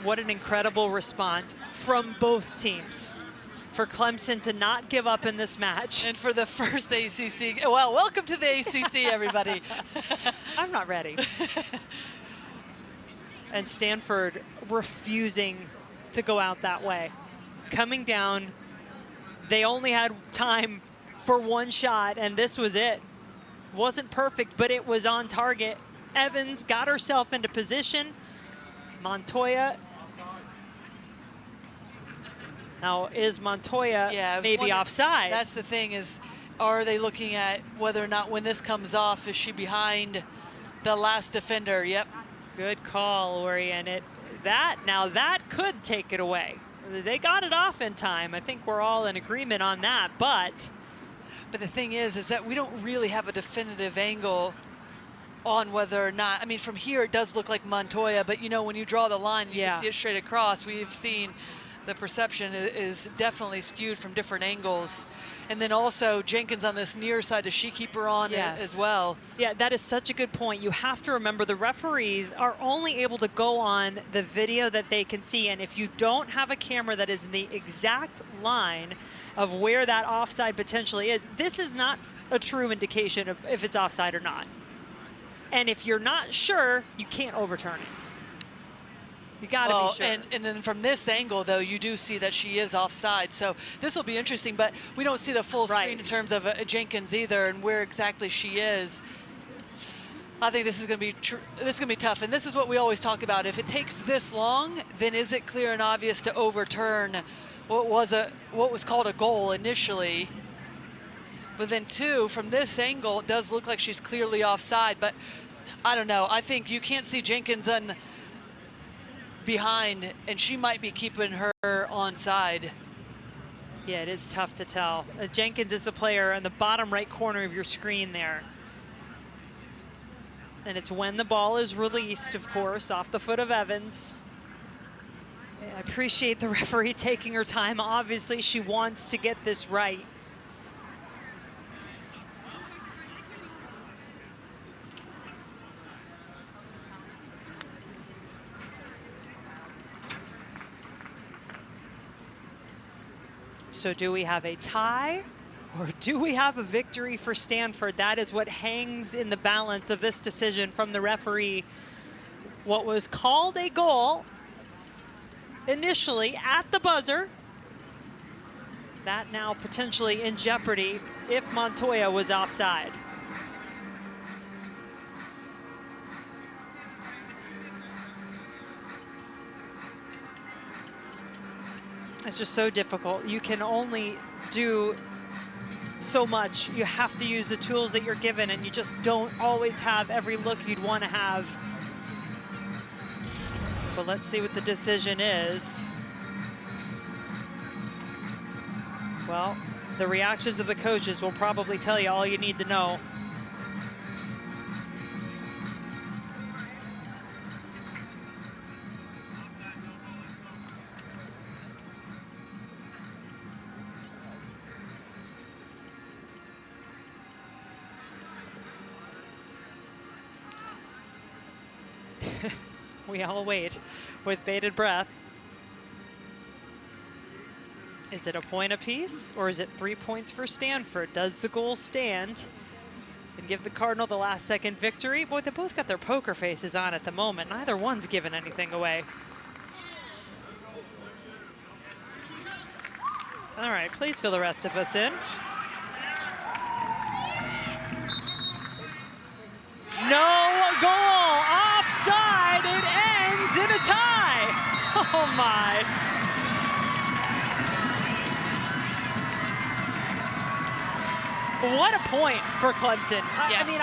What an incredible response from both teams. For Clemson to not give up in this match. And for the first ACC, well, welcome to the ACC, everybody. I'm not ready. And Stanford refusing to go out that way. Coming down, they only had time for one shot, and this was it. Wasn't perfect, but it was on target. Evans got herself into position. Montoya. Now, is Montoya maybe offside? That's the thing, is are they looking at whether or not when this comes off, is she behind the last defender? Yep. Good call, Lori, and now that could take it away. They got it off in time. I think we're all in agreement on that, but the thing is that we don't really have a definitive angle on whether or not, I mean, from here it does look like Montoya, but you know, when you draw the line, you can see it straight across. We've seen the perception is definitely skewed from different angles. And then also Jenkins on this near side, does she keep her on it as well? Yeah, that is such a good point. You have to remember the referees are only able to go on the video that they can see, and if you don't have a camera that is in the exact line of where that offside potentially is, this is not a true indication of if it's offside or not. And if you're not sure, you can't overturn it. You gotta be sure. And then from this angle, though, you do see that she is offside. So this will be interesting, but we don't see the full screen in terms of Jenkins either and where exactly she is. I think this is going to be tough, and this is what we always talk about. If it takes this long, then is it clear and obvious to overturn what was called a goal initially? But then two, from this angle, it does look like she's clearly offside. But I don't know. I think you can't see Jenkins behind, and she might be keeping her onside. Yeah, it is tough to tell. Jenkins is the player in the bottom right corner of your screen there. And it's when the ball is released, of course, off the foot of Evans. I appreciate the referee taking her time. Obviously, she wants to get this right. So do we have a tie, or do we have a victory for Stanford? That is what hangs in the balance of this decision from the referee. What was called a goal initially at the buzzer, that now potentially in jeopardy if Montoya was offside. It's just so difficult. You can only do so much. You have to use the tools that you're given, and you just don't always have every look you'd want to have. But let's see what the decision is. Well, the reactions of the coaches will probably tell you all you need to know. We all wait with bated breath. Is it a point apiece, or is it 3 points for Stanford? Does the goal stand and give the Cardinal the last-second victory? Boy, they both got their poker faces on at the moment. Neither one's given anything away. All right, please fill the rest of us in. No goal, offside, it ends in a tie. Oh my. What a point for Clemson. I mean,